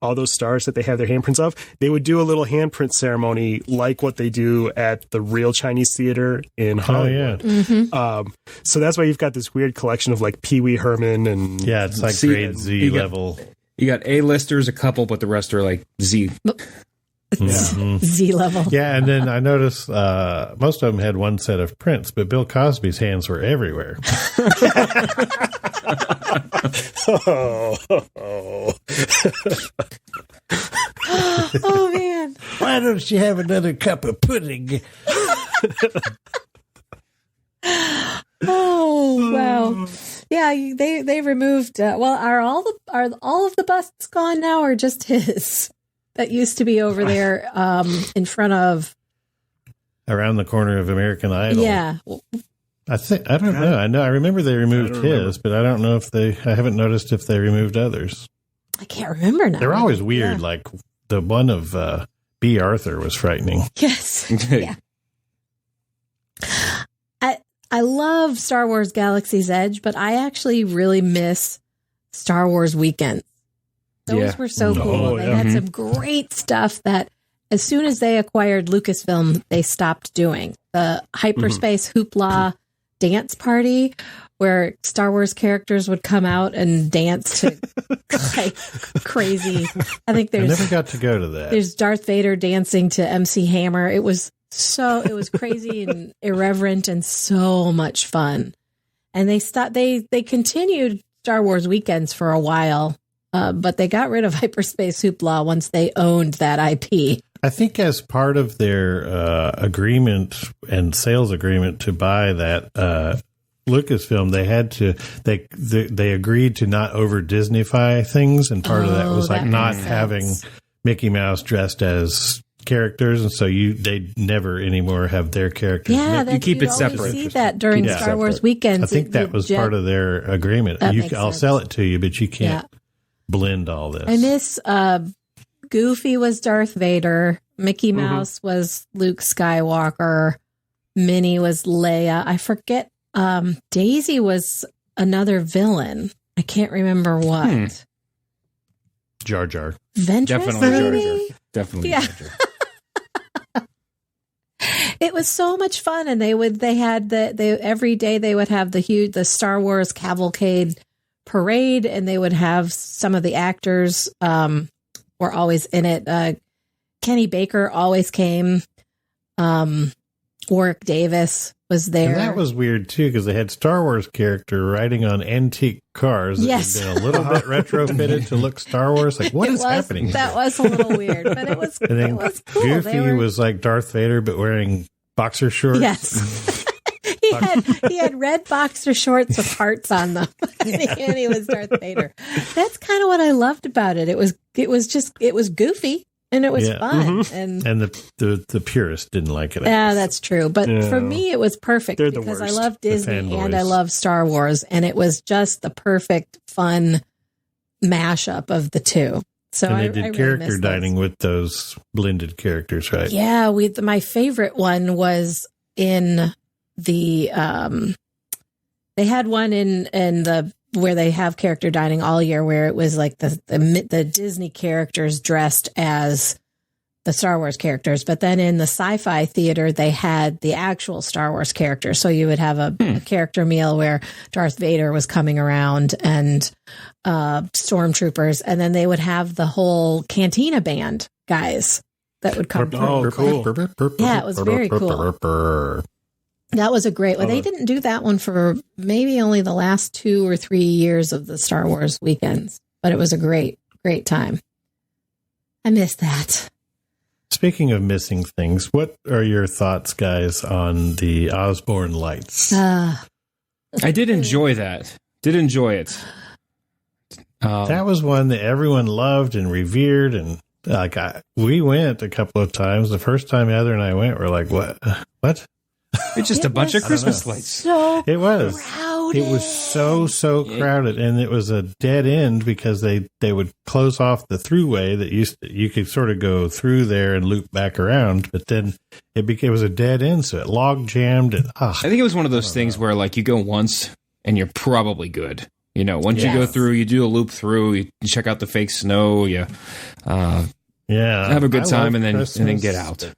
all those stars that they have their handprints of, they would do a little handprint ceremony like what they do at the real Chinese theater in Hollywood. yeah. So that's why you've got this weird collection of like Pee Wee Herman and Yeah, it's like See, grade Z you got- level. You got A-listers, a couple, but the rest are like Z. Z level. Yeah, and then I noticed most of them had one set of prints, but Bill Cosby's hands were everywhere. Oh man. Why don't you have another cup of pudding? Oh wow. Yeah, they removed. Well, are all of the busts gone now, or just his that used to be over there in front of? Around the corner of American Idol. Yeah. I don't know. I remember they removed his, but I don't know if I haven't noticed if they removed others. I can't remember now. They're always weird. Yeah. Like the one of B. Arthur was frightening. Yes. Yeah. I love Star Wars Galaxy's Edge, but I actually really miss Star Wars Weekends. Those Yeah. were so cool. Oh, They yeah. had some great stuff that as soon as they acquired Lucasfilm, they stopped doing. The hyperspace hoopla dance party where Star Wars characters would come out and dance to like crazy. I think I there's never got to go to that. there's Darth Vader dancing to MC Hammer. It was crazy and irreverent and so much fun. And they continued Star Wars Weekends for a while, but they got rid of hyperspace hoopla once they owned that IP. I think as part of their agreement and sales agreement to buy that Lucasfilm, they agreed to not over Disneyfy things, and part of that was like not having Mickey Mouse dressed as characters, and so they never anymore have their characters. Yeah, you keep it separate. You see that during Star Wars weekends. I think that was part of their agreement. I'll sell it to you, but you can't blend all this. I miss Goofy was Darth Vader, Mickey Mouse was Luke Skywalker, Minnie was Leia. I forget. Daisy was another villain. I can't remember what. Jar Jar. Ventress, Definitely Jar maybe? Jar. Definitely Yeah. Jar Jar. It was so much fun, and every day they would have the Star Wars cavalcade parade, and they would have some of the actors were always in it. Kenny Baker always came. Warwick Davis was there. And that was weird too, because they had Star Wars character riding on antique cars that had been a little bit retrofitted to look Star Wars. Like, what is happening? That was a little weird, but it was cool. Goofy was like Darth Vader, but wearing boxer shorts. Yes. He had red boxer shorts with hearts on them, and he was Darth Vader. That's kind of what I loved about it. It was goofy. And it was fun. And the purists didn't like it. Yeah, that's true. But for me, it was perfect because I love Disney and I love Star Wars. And it was just the perfect, fun mashup of the two. So and they did really character dining with those blended characters, right? Yeah. My favorite one was in the, they had one in the, where they have character dining all year, where it was like the Disney characters dressed as the Star Wars characters. But then in the sci-fi theater, they had the actual Star Wars characters. So you would have a character meal where Darth Vader was coming around and stormtroopers. And then they would have the whole Cantina band guys that would come. Oh, cool. Yeah, it was very cool. That was a great one. They didn't do that one for maybe only the last 2 or 3 years of the Star Wars weekends, but it was a great, great time. I missed that. Speaking of missing things, what are your thoughts, guys, on the Osborne lights? I did enjoy that. Did enjoy it. That was one that everyone loved and revered, and we went a couple of times. The first time Heather and I went, we're like, "What? What?" It's just a bunch of Christmas lights. So it was crowded. It was so crowded, and it was a dead end because they would close off the throughway that you could sort of go through there and loop back around, but then it was a dead end, so it log jammed. And I think it was one of those things where like you go once and you're probably good. You know, once you go through, you do a loop through, you check out the fake snow, you have a good time, and then get out.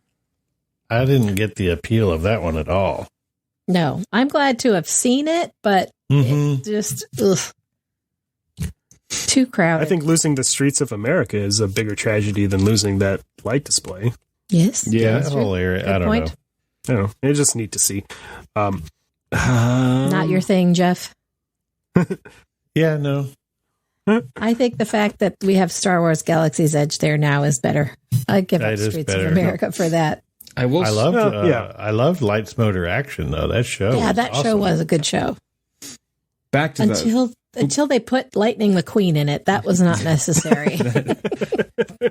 I didn't get the appeal of that one at all. No, I'm glad to have seen it, but it just too crowded. I think losing the streets of America is a bigger tragedy than losing that light display. Yes. Yeah, that whole area. Good I don't point. I don't know. It's just neat to see. Not your thing, Jeff. Yeah, no. I think the fact that we have Star Wars Galaxy's Edge there now is better. I'd give up Streets of America for that. I loved Lights Motor Action though. That show, show was a good show. Back to until they put Lightning McQueen in it, that was not necessary.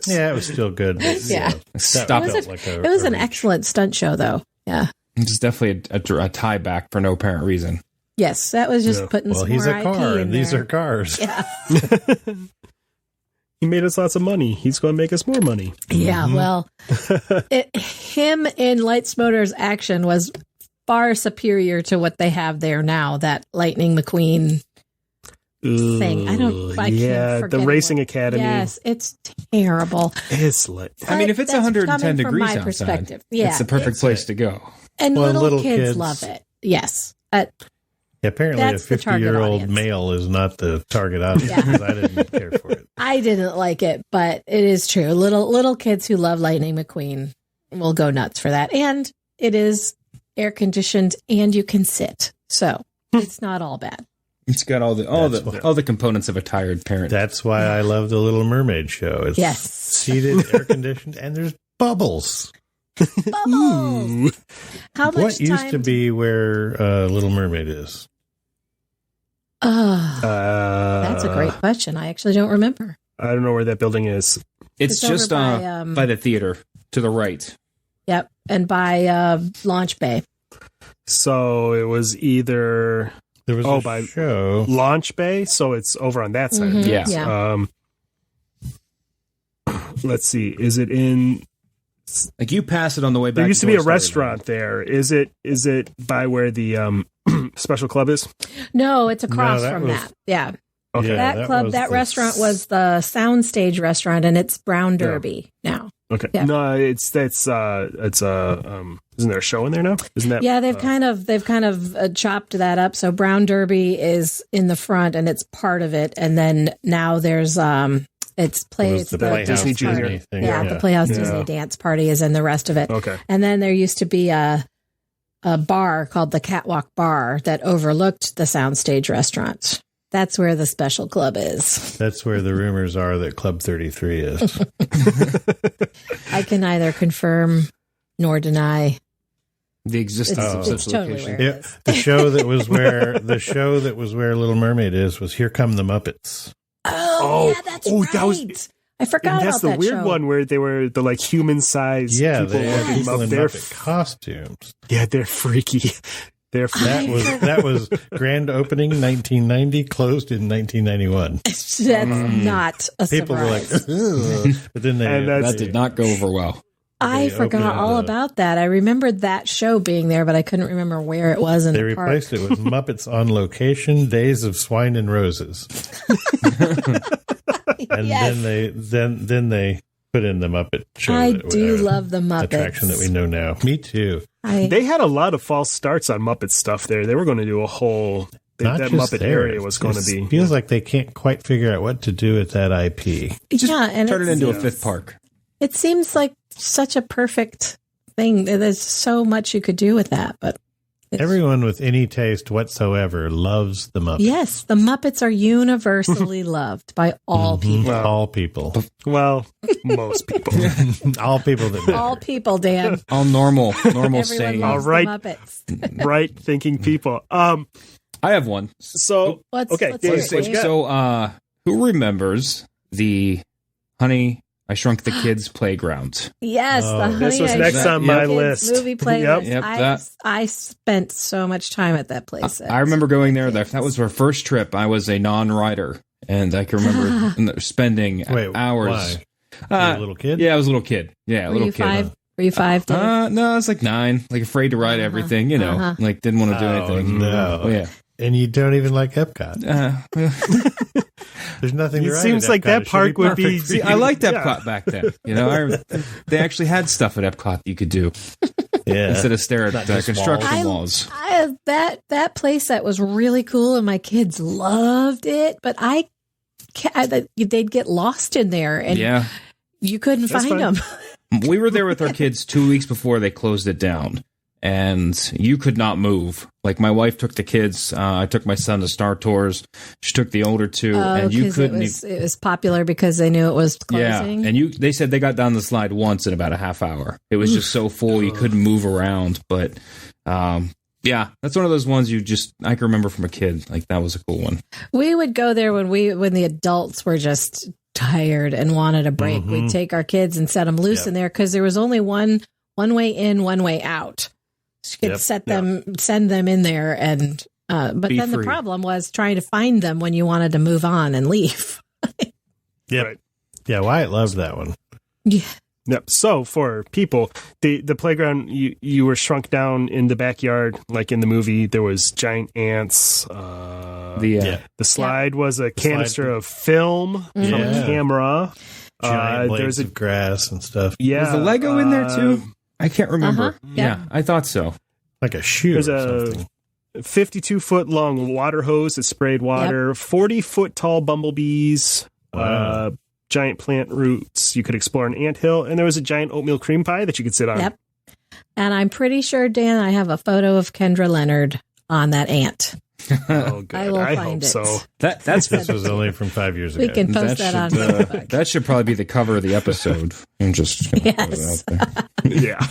Yeah, it was still good. Yeah, stop it. It was an excellent stunt show, though. Yeah, it's definitely a tie back for no apparent reason. Yes, that was just putting. Well, some he's more a car, IP in and these there. are cars. Yeah. He made us lots of money. He's going to make us more money. Yeah, well, him in Lights Motors Action was far superior to what they have there now, that Lightning McQueen thing. I can't forget the Racing Academy. Yes, it's terrible. It's like, I mean, if it's 110 degrees my outside, perspective. it's the perfect place to go. And little kids love it. Yes. Apparently, a That's the target 50-year-old audience. male is not the target audience because I didn't care for it. I didn't like it, but it is true. Little kids who love Lightning McQueen will go nuts for that. And it is air conditioned and you can sit. So it's not all bad. It's got all the components of a tired parent. That's why I love the Little Mermaid show. It's seated, air conditioned, and there's bubbles. Bubbles. How much What used time to be where Little Mermaid is? That's a great question. I actually don't remember. I don't know where that building is. It's over just by the theater to the right. Yep, and by Launch Bay. So it was either There was by a show. Launch Bay, so it's over on that side. Mhm, Yeah. yeah. Let's see. Is it in? Like you pass it on the way back. There used to be a Toy Story restaurant there. Is it by where the Special Club is? No, it's across No, that from was- that. Yeah. Okay. Yeah, that club, was that the- restaurant was the Soundstage restaurant, and it's Brown Derby now. Okay. Yeah. No, it's isn't there a show in there now? Isn't that? Yeah, they've kind of chopped that up. So Brown Derby is in the front, and it's part of it, and then now there's it's It was it's the the Playhouse Disney Disney Junior thing. yeah, the Playhouse Yeah. Disney Dance Party is in the rest of it. Okay. And then there used to be a bar called the Catwalk Bar that overlooked the Soundstage restaurant. That's where the Special Club is. That's where the rumors are that Club 33 is. I can neither confirm nor deny. The existence It's, of it's such totally location. where it Yeah, is. the show that was where Little Mermaid was Here Come the Muppets. Oh, yeah, that's right. that was- I forgot And that's about the that weird show. one where they were the like human sized Yeah, people they had walking people up. in They're Muppet costumes. yeah, they're freaky. They're freaky. That was grand opening 1990, closed in 1991. That's not a People were like, surprise. "Ugh." But then And that's- That did not go over well. I they forgot opened all the- about that. I remembered that show being there, but I couldn't remember where it was in They the park. replaced it with Muppets on Location, Days of Swine and Roses. And Yes. then they put in the Muppet show. I that- do love the Muppets. attraction that we know now. Me too. They had a lot of false starts on Muppet stuff there. They were going to do a whole Not that just Muppet there. area was going to be. It feels like they can't quite figure out what to do with that IP. yeah, and Turn it into a seems- fifth park. It seems like such a perfect thing. There's so much you could do with that, but it's- Everyone with any taste whatsoever loves the Muppets. yes, the Muppets are universally loved by all people. All people. Well, most people. All people that matter. All people, Dan. All normal Everyone saying. loves All right. the Muppets. Right thinking people. I have one. So Let's okay, hear Dave, it, what you Dave. got? So, who remembers the Honey, I Shrunk the Kids playground? Yes, the Honey This was I next Shrunk on the my Kids list. Movie playlist. Yep, I, that- I spent so much time at that place. I remember going there. That was our first trip. I was a non-rider, and I can remember spending Wait, hours. why? You a little kid? Yeah, I was a little kid. Yeah, a Were little you kid. 5? Were you 5, Dave? No, I was like 9. Like afraid to ride everything. You know, like didn't want to do Oh, anything. no. Oh, yeah. And you don't even like Epcot. There's nothing to It ride seems at like Epcot. that It should park would be- perfect for See, you. I liked Yeah. Epcot back then. You know, they actually had stuff at Epcot you could do Yeah. instead of stare at just construction walls. walls. That place that was really cool, and my kids loved it. But they'd get lost in there, and Yeah. you couldn't That's find fine. them. We were there with our kids 2 weeks before they closed it down, and you could not move. Like my wife took the kids. I took my son to Star Tours. She took the older two, and you 'cause couldn't. it was popular because they knew it was Yeah, closing. and they said they got down the slide once in about a half hour. It was just so full you couldn't move around. But yeah, that's one of those ones I can remember from a kid. Like that was a cool one. We would go there when the adults were just tired and wanted a break. We'd take our kids and set them loose in there because there was only one way in, one way out. So you could send them in there, and but Be then the free. problem was trying to find them when you wanted to move on and leave. Yep. Right. Yeah, Wyatt loved that one. Yeah. Yep. So for people, the playground, you were shrunk down in the backyard, like in the movie. There was giant ants. The The slide was a canister slide. of film from Yeah. a camera. Giant blades There's a of grass and stuff. yeah. was the Lego in there too? I can't remember. Uh-huh. Yeah, Yeah. I thought so. Like a shoe There's or a something. 52-foot long water hose that sprayed water. 40-foot tall bumblebees. Wow. Giant plant roots. You could explore an anthill, and there was a giant oatmeal cream pie that you could sit on. Yep. And I'm pretty sure, Dan, I have a photo of Kendra Leonard on that ant. Oh, good. I will I find hope it. so. That's This was only from 5 years ago. We can post that on should, Facebook. that should probably be the cover of the episode. I'm just gonna put it Yes. out there. Yeah.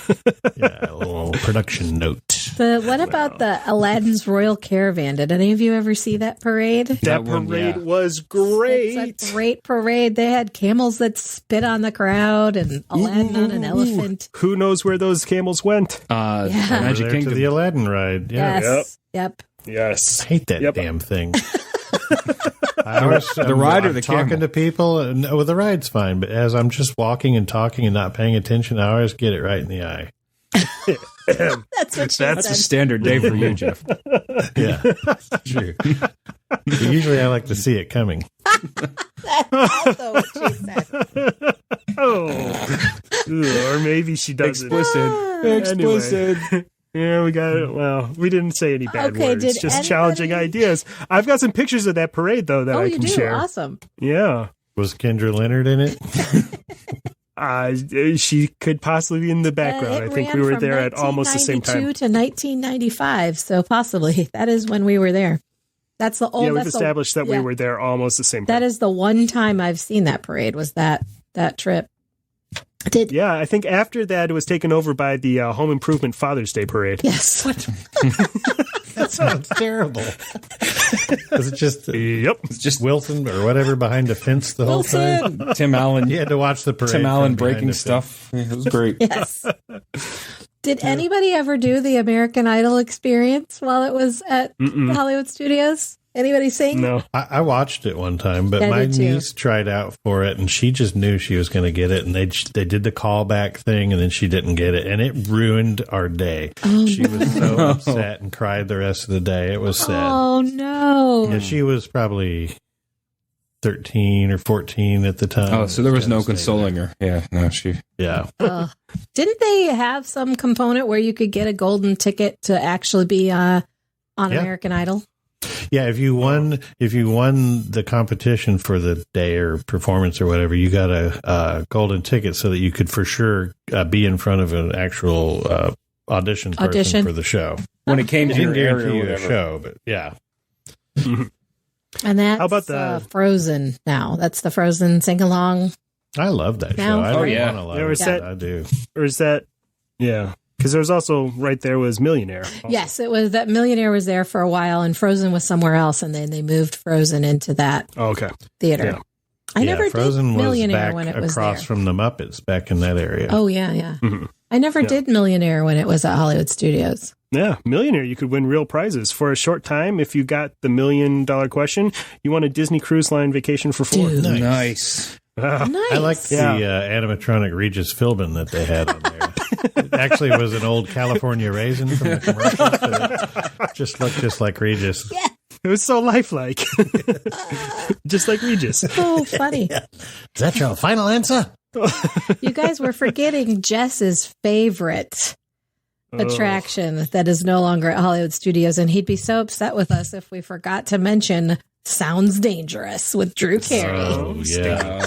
Yeah, a little production note. Nice. What about the Aladdin's Royal Caravan? Did any of you ever see that parade? That one, parade yeah. was great. It's a great parade. They had camels that spit on the crowd and Aladdin on an elephant. Who knows where those camels went? Yeah. Magic Over there Kingdom. to the Aladdin ride. Yeah. Yes. Yep. Yes. I hate that Yep. damn thing. The ride or the talking camel? to people. And, well, the ride's fine, but as I'm just walking and talking and not paying attention, I always get it right in the eye. That's what she That's a said. standard day for you, Jeff. Yeah, true. Usually, I like to see it coming. Also what she said. Oh. Or maybe she doesn't. Explicit. Yeah, we got it. Well, we didn't say any bad Okay, words. did Just anybody- challenging ideas. I've got some pictures of that parade, though, that Oh, I you can do? share. Awesome. Yeah. Was Kendra Leonard in it? She could possibly be in the background. It I think ran we were from there at almost the same time. 1992 to 1995, so possibly that is when we were there. That's the old. Yeah, we've that's established that we yeah. were there almost the same time. That is the one time I've seen that parade. Was that trip? Did Yeah, I think after that it was taken over by the Home Improvement Father's Day Parade. yes? That sounds terrible. Was it just Yep. It's just Wilson or whatever behind the fence the whole time? Tim Allen. You had to watch the parade. Tim Allen from behind breaking the fence. stuff. Yeah, it was great. Yes. Did anybody ever do the American Idol experience while it was at the Hollywood Studios? Anybody sing? No. I watched it one time, but I my did too. niece tried out for it, and she just knew she was going to get it, and they did the callback thing, and then she didn't get it, and it ruined our day. She was so upset and cried the rest of the day. It was sad. Oh no! Yeah, she was probably 13 or 14 at the time. Oh, so there was no Devastating. consoling her. Yeah, no, she. Yeah. Didn't they have some component where you could get a golden ticket to actually be on American Idol? Yeah, if you won the competition for the day or performance or whatever, you got a golden ticket so that you could for sure be in front of an actual audition person for the show. When it came It to your didn't area, guarantee or you a whatever. show, but yeah. And that's How about the- Frozen now? That's the Frozen sing along. I love that Now- show. I Oh, don't yeah. want to love There it, was but that- I do. Or is that... Yeah. Because there was also, right there was Millionaire. Yes, it was that Millionaire was there for a while, and Frozen was somewhere else, and then they moved Frozen into that Oh, okay. theater. Yeah. I never Frozen did was Millionaire back when it was across there. from the Muppets back in that area. Oh yeah. Mhm. I never did Millionaire when it was at Hollywood Studios. Yeah, Millionaire, you could win real prizes. For a short time, if you got the $1 million question, you won a Disney Cruise Line vacation for 4. Dude. Nice. Ah, Nice. I liked the animatronic Regis Philbin that they had on there. It actually was an old California raisin from the commercials. But it just looked just like Regis. it was so lifelike. Just like Regis. Oh, funny. Is that your final answer? You guys were forgetting Jess's favorite attraction that is no longer at Hollywood Studios, and he'd be so upset with us if we forgot to mention Sounds Dangerous with Drew Carey. Oh yeah,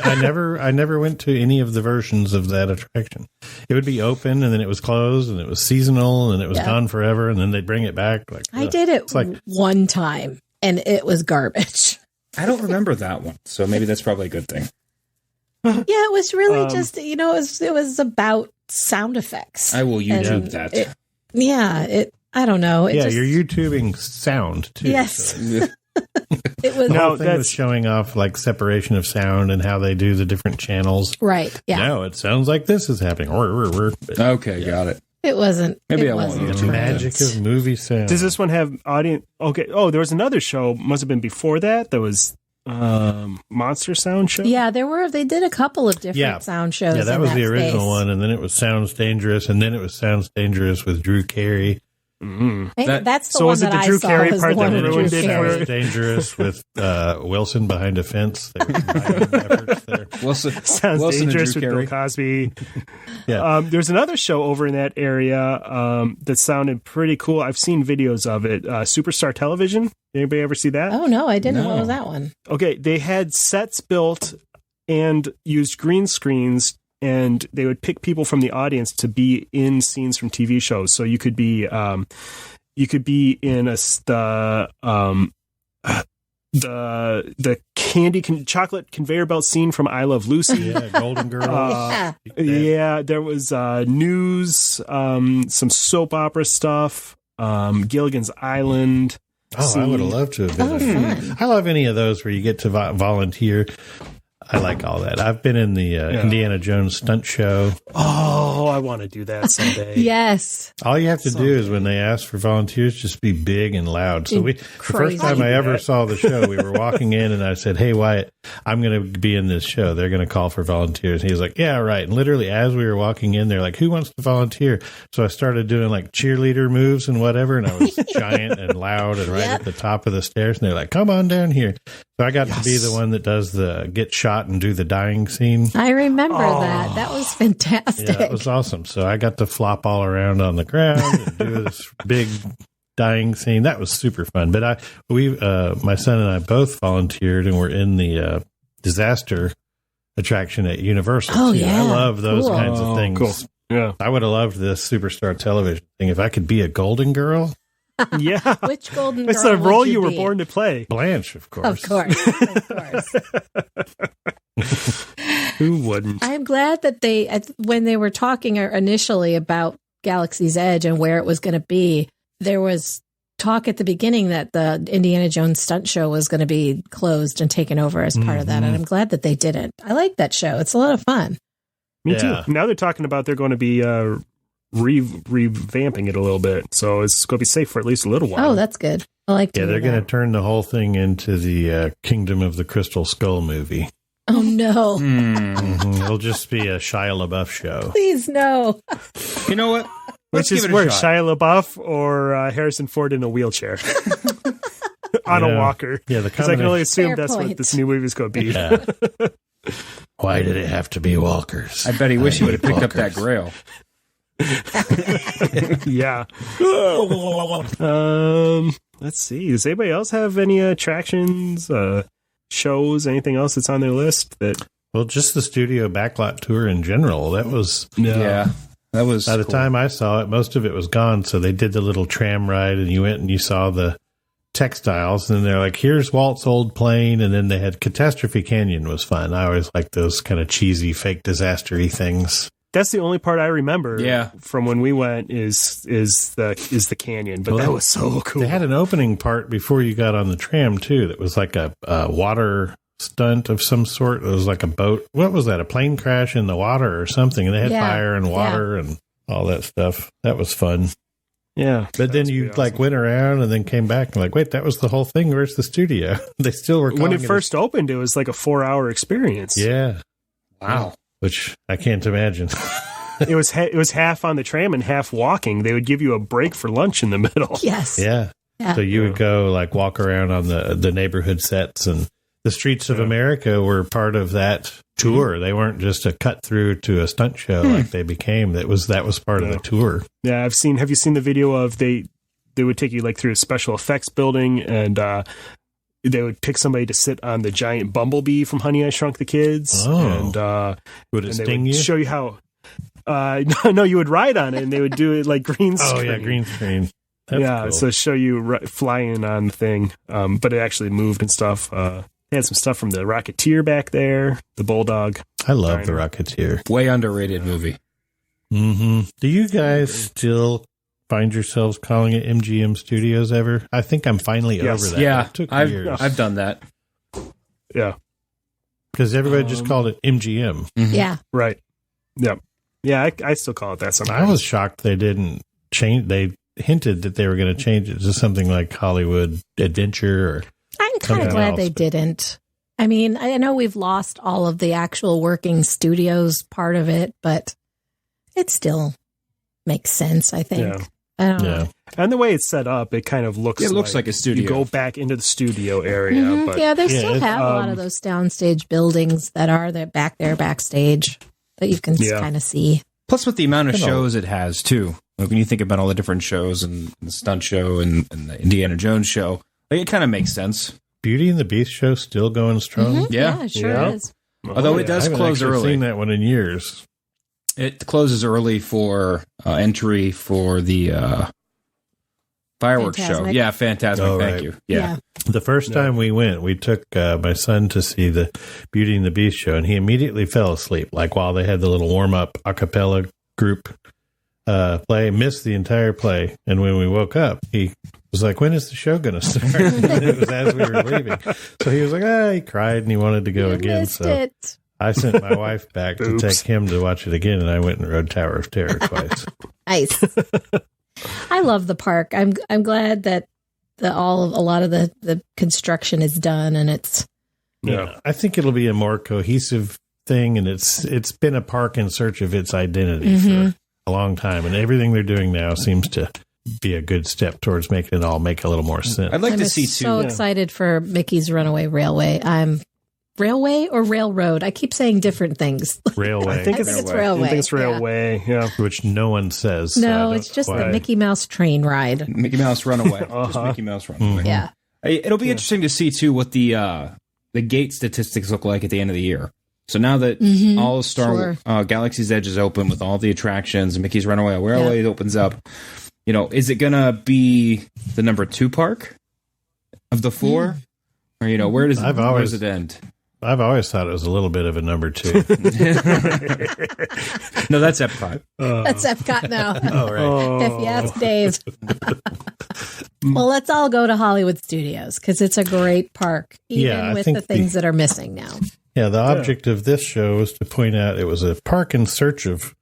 I never went to any of the versions of that attraction. It would be open, and then it was closed, and it was seasonal, and it was gone forever, and then they'd bring it back. Like I did it It's like one time, and it was garbage. I don't remember that one, so maybe that's probably a good thing. Yeah, it was really just it was about sound effects. I will YouTube And that. I don't know. It yeah, just, you're YouTubing sound too. Yes. so it was the No, whole thing was that's- showing off like separation of sound and how they do the different channels. right. Yeah, Now it sounds like this is happening. But Okay, got it. it wasn't. Maybe it I won't wasn't YouTube the great. magic of movie sound. Does this one have audience? Okay. Oh, there was another show, must have been before that. That was Monster Sound Show. Yeah, they did a couple of different sound shows. Yeah, that in was the original space. one, and then it was Sounds Dangerous, and then it was Sounds Dangerous with Drew Carey. Mm-hmm. I think that's the So one was it that the I Drew saw. Carey was part the one that with ruined Drew it for Carey. Sounds Dangerous with Wilson behind a fence. They were combining efforts there. Wilson, Sounds Wilson and Dangerous Drew with Carey. Bill Cosby. Yeah. There's another show over in that area that sounded pretty cool. I've seen videos of it. Superstar Television. Anybody ever see that? Oh no, I didn't. No. What was that one? Okay, they had sets built and used green screens, and they would pick people from the audience to be in scenes from TV shows. So you could be in the chocolate conveyor belt scene from I Love Lucy. Yeah, Golden Girls. Yeah, there was news, some soap opera stuff, Gilligan's Island. Oh, I would have loved to have been in that. I love any of those where you get to volunteer. I like all that. I've been in the Indiana Jones stunt show. Oh, I want to do that someday. Yes. All you have to do is when they ask for volunteers, just be big and loud. So the first time I ever saw the show, we were walking in and I said, "Hey, Wyatt, I'm going to be in this show. They're going to call for volunteers." And he was like, "Yeah, right." And literally as we were walking in, they're like, "Who wants to volunteer?" So I started doing like cheerleader moves and whatever. And I was giant and loud and right at the top of the stairs. And they're like, "Come on down here." So I got to be the one that does the get shot and do the dying scene. I remember that. That was fantastic. Yeah, it was awesome. So I got to flop all around on the ground and do this big dying scene. That was super fun. But my son and I both volunteered and were in the disaster attraction at Universal. Oh, too. yeah. I love those Cool. kinds of things. Cool. Yeah. I would have loved this Superstar Television thing. If I could be a Golden Girl, Yeah. Which Golden Girl It's a role would you were be? born to play. Blanche, of course. Of course. Who wouldn't? I'm glad that when they were talking initially about Galaxy's Edge and where it was going to be, there was talk at the beginning that the Indiana Jones stunt show was going to be closed and taken over as part of that. And I'm glad that they didn't. I like that show. It's a lot of fun. Me Yeah. too. Now they're talking about they're going to be revamping it a little bit. So it's going to be safe for at least a little while. Oh, that's good. I like to Yeah, hear they're going to that. turn the whole thing into the Kingdom of the Crystal Skull movie. Oh, no. It'll just be a Shia LaBeouf show. Please, no. You know what? Let's Which is give it a where shot. Shia LaBeouf or Harrison Ford in a wheelchair on a Yeah. walker. Yeah, the Because I can only assume Fair that's point. what this new movie is going to be. Yeah. Why did it have to be walkers? I bet he wish he would have picked up that grail. Yeah. Let's see. Does anybody else have any attractions, shows, anything else that's on their list? Well, just the studio backlot tour in general. That was Yeah. That was by the cool. time I saw it, most of it was gone. So they did the little tram ride, and you went and you saw the textiles, and they're like, "Here's Walt's old plane," and then they had Catastrophe Canyon was fun. I always like those kind of cheesy, fake disaster-y things. That's the only part I remember. Yeah. From when we went is the canyon, but Well, that was so cool. They had an opening part before you got on the tram too. That was like a water stunt of some sort. It was like a boat. What was that? A plane crash in the water or something? And they had Yeah. fire and water and all that stuff. That was fun. Yeah. But then you like went around and then came back and like, wait, that was the whole thing. Where's the studio? They still were when calling it first opened, it was like a 4-hour experience. Yeah, Wow. which I can't imagine. It was half on the tram and half walking. They would give you a break for lunch in the middle. Yes. Yeah. Yeah. So you would go like walk around on the neighborhood sets, and the Streets of America were part of that tour. They weren't just a cut through to a stunt show like they became. That was part of the tour. Yeah, have you seen the video of they would take you like through a special effects building, and they would pick somebody to sit on the giant bumblebee from Honey, I Shrunk the Kids. Oh. And Would it and they sting would you? show you how no, you would ride on it, and they would do it like green screen. Oh yeah, green screen. That's yeah, cool. so show you flying on the thing, but it actually moved and stuff. They had some stuff from the Rocketeer back there, the Bulldog. I love the Diner. Rocketeer. Way underrated movie. Mm-hmm. Do you guys still find yourselves calling it MGM Studios ever? I think I'm finally Yes. over that. Yeah, It took I've years I've done that. Yeah, because everybody just called it MGM. Yeah. right. Yep. Yeah, I still call it that sometimes. I was shocked they didn't change. They hinted that they were going to change it to something like Hollywood Adventure or I'm kind of something glad else, they but- didn't. I mean, I know we've lost all of the actual working studios part of it, but it still makes sense, I think. Yeah. I don't know. Yeah. And the way it's set up, it kind of looks. It looks like a studio. You go back into the studio area, Mhm. but Yeah, they Yeah, still it's, have a lot of those downstage buildings that are back there backstage that you can Yeah. kind of see. Plus, with the amount of You know. shows it has, too. Like when you think about all the different shows and the stunt show and the Indiana Jones show, like it kind of makes sense. Beauty and the Beast show still going strong. Yeah. it sure Yeah. is. Although it I does haven't close actually early. Seen that one in years. It closes early for entry for the Fireworks show. Fantastic. Yeah, fantastic. Oh, Thank right. you. Yeah. The first time we went, we took my son to see the Beauty and the Beast show, and he immediately fell asleep. Like while they had the little warm-up a cappella group play, missed the entire play. And when we woke up, he was like, when is the show going to start? And it was as we were leaving. So he was like, he cried and he wanted to go again. Missed So it. I sent my wife back to Oops. take him to watch it again, and I went and rode Tower of Terror twice. Nice. I love the park. I'm glad that a lot of the construction is done, and it's Yeah. I think it'll be a more cohesive thing, and it's been a park in search of its identity for a long time, and everything they're doing now seems to be a good step towards making it all make a little more sense. I'd like I'm to see so too. excited for Mickey's Runaway Railway. I'm railway or railroad. I keep saying different things. Railway, I think it's railway. I think it's Yeah. railway. Yeah. which no one says. so I No, don't it's just know the why. Mickey Mouse train ride. Mickey Mouse Runaway. Just Mickey Mouse Runaway. Yeah. It'll be interesting to see too what the gate statistics look like at the end of the year. So now that all of sure. Galaxy's Edge is open with all the attractions, Mickey's Runaway Railway opens up. You know, is it gonna be the number 2 park of the 4, or where does it end? I've always thought it was a little bit of a number 2. No, that's Epcot. That's Epcot now. Oh, right. If you ask Dave. Well, let's all go to Hollywood Studios because it's a great park, even Yeah, I with think the things that are missing now. Yeah, the object of this show was to point out it was a park in search of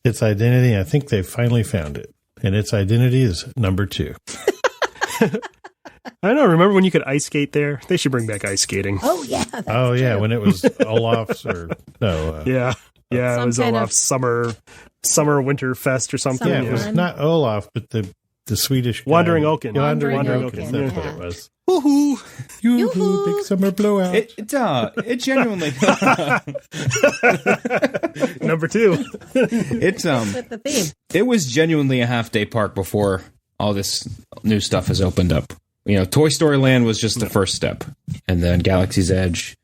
its identity. I think they finally found it, and its identity is number 2. I don't know. Remember when you could ice skate there? They should bring back ice skating. Oh, yeah. that's Oh, yeah, true. when it was Olaf's or no. Yeah. Yeah, Some it was kind Olaf summer winter fest or something. Yeah, Summer it was Fun. not Olaf, but the Swedish guy. Wandering Oaken. Wandering Wandering Oaken. Oaken, That's yeah. what it was. Woohoo! Yoo-hoo, big summer blowout. It genuinely Number 2. it's With the theme. it was genuinely a half-day park before all this new stuff has opened up. Toy Story Land was just the first step, and then Galaxy's Edge,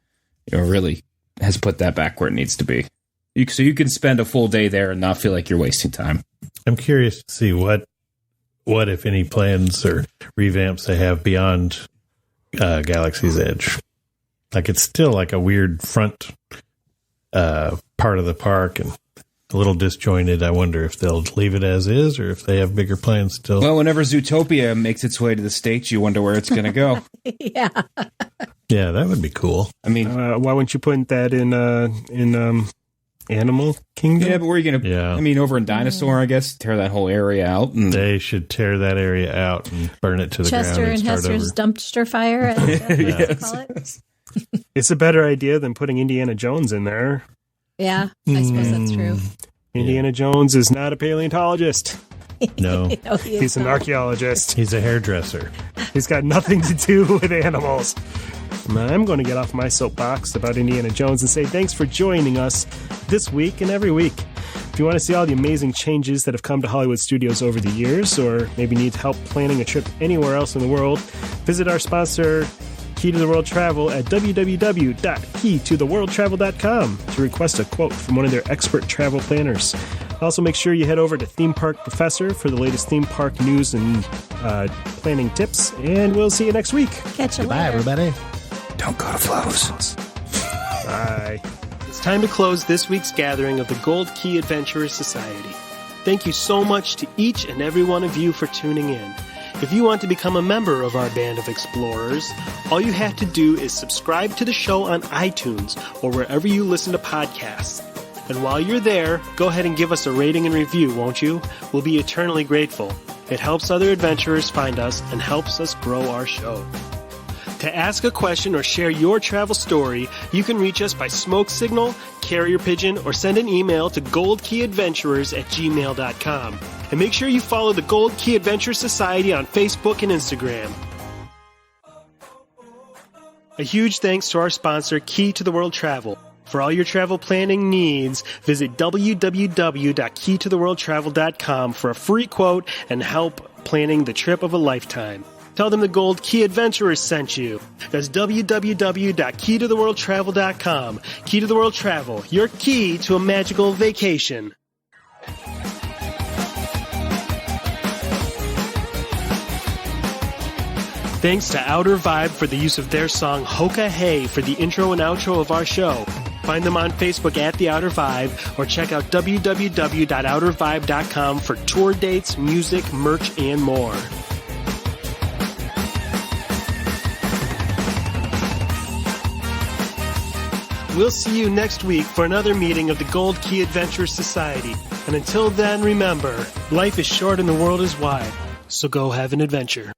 really has put that back where it needs to be. So you can spend a full day there and not feel like you're wasting time. I'm curious to see what if any plans or revamps they have beyond Galaxy's Edge. Like it's still like a weird front part of the park and a little disjointed. I wonder if they'll leave it as is or if they have bigger plans still. Well, whenever Zootopia makes its way to the States, you wonder where it's going to go. Yeah. Yeah, that would be cool. I mean, Why wouldn't you put that in Animal Kingdom? yeah, but where are you going to... Yeah. I mean, over in Dinosaur, I guess, tear that whole area out. And They should tear that area out and burn it to the Chester ground and and start Hester's over. dumpster fire, as they call it. It's a better idea than putting Indiana Jones in there. Yeah, I suppose that's true. Indiana Jones is not a paleontologist. No, No, he is He's an not. archaeologist. he's a hairdresser. He's got nothing to do with animals. I'm going to get off my soapbox about Indiana Jones and say thanks for joining us this week and every week. If you want to see all the amazing changes that have come to Hollywood Studios over the years, or maybe need help planning a trip anywhere else in the world, visit our sponsor, Key to the World Travel, at www.keytotheworldtravel.com to request a quote from one of their expert travel planners. Also, make sure you head over to Theme Park Professor for the latest theme park news and planning tips, and we'll see you next week. Catch you Bye, later. everybody. don't go to Flows. Bye. It's time to close this week's gathering of the Gold Key Adventurers Society. Thank you so much to each and every one of you for tuning in. If you want to become a member of our band of explorers, all you have to do is subscribe to the show on iTunes or wherever you listen to podcasts. And while you're there, go ahead and give us a rating and review, won't you? We'll be eternally grateful. It helps other adventurers find us and helps us grow our show. To ask a question or share your travel story, you can reach us by smoke signal, carrier pigeon, or send an email to goldkeyadventurers@gmail.com. And make sure you follow the Gold Key Adventure Society on Facebook and Instagram. A huge thanks to our sponsor, Key to the World Travel. For all your travel planning needs, visit www.keytotheworldtravel.com for a free quote and help planning the trip of a lifetime. Tell them the Gold Key Adventurers sent you. That's www.keytotheworldtravel.com. Key to the World Travel, your key to a magical vacation. Thanks to Outer Vibe for the use of their song Hoka Hey for the intro and outro of our show. Find them on Facebook at The Outer Vibe or check out www.outervibe.com for tour dates, music, merch, and more. We'll see you next week for another meeting of the Gold Key Adventure Society. And until then, remember, life is short and the world is wide. So go have an adventure.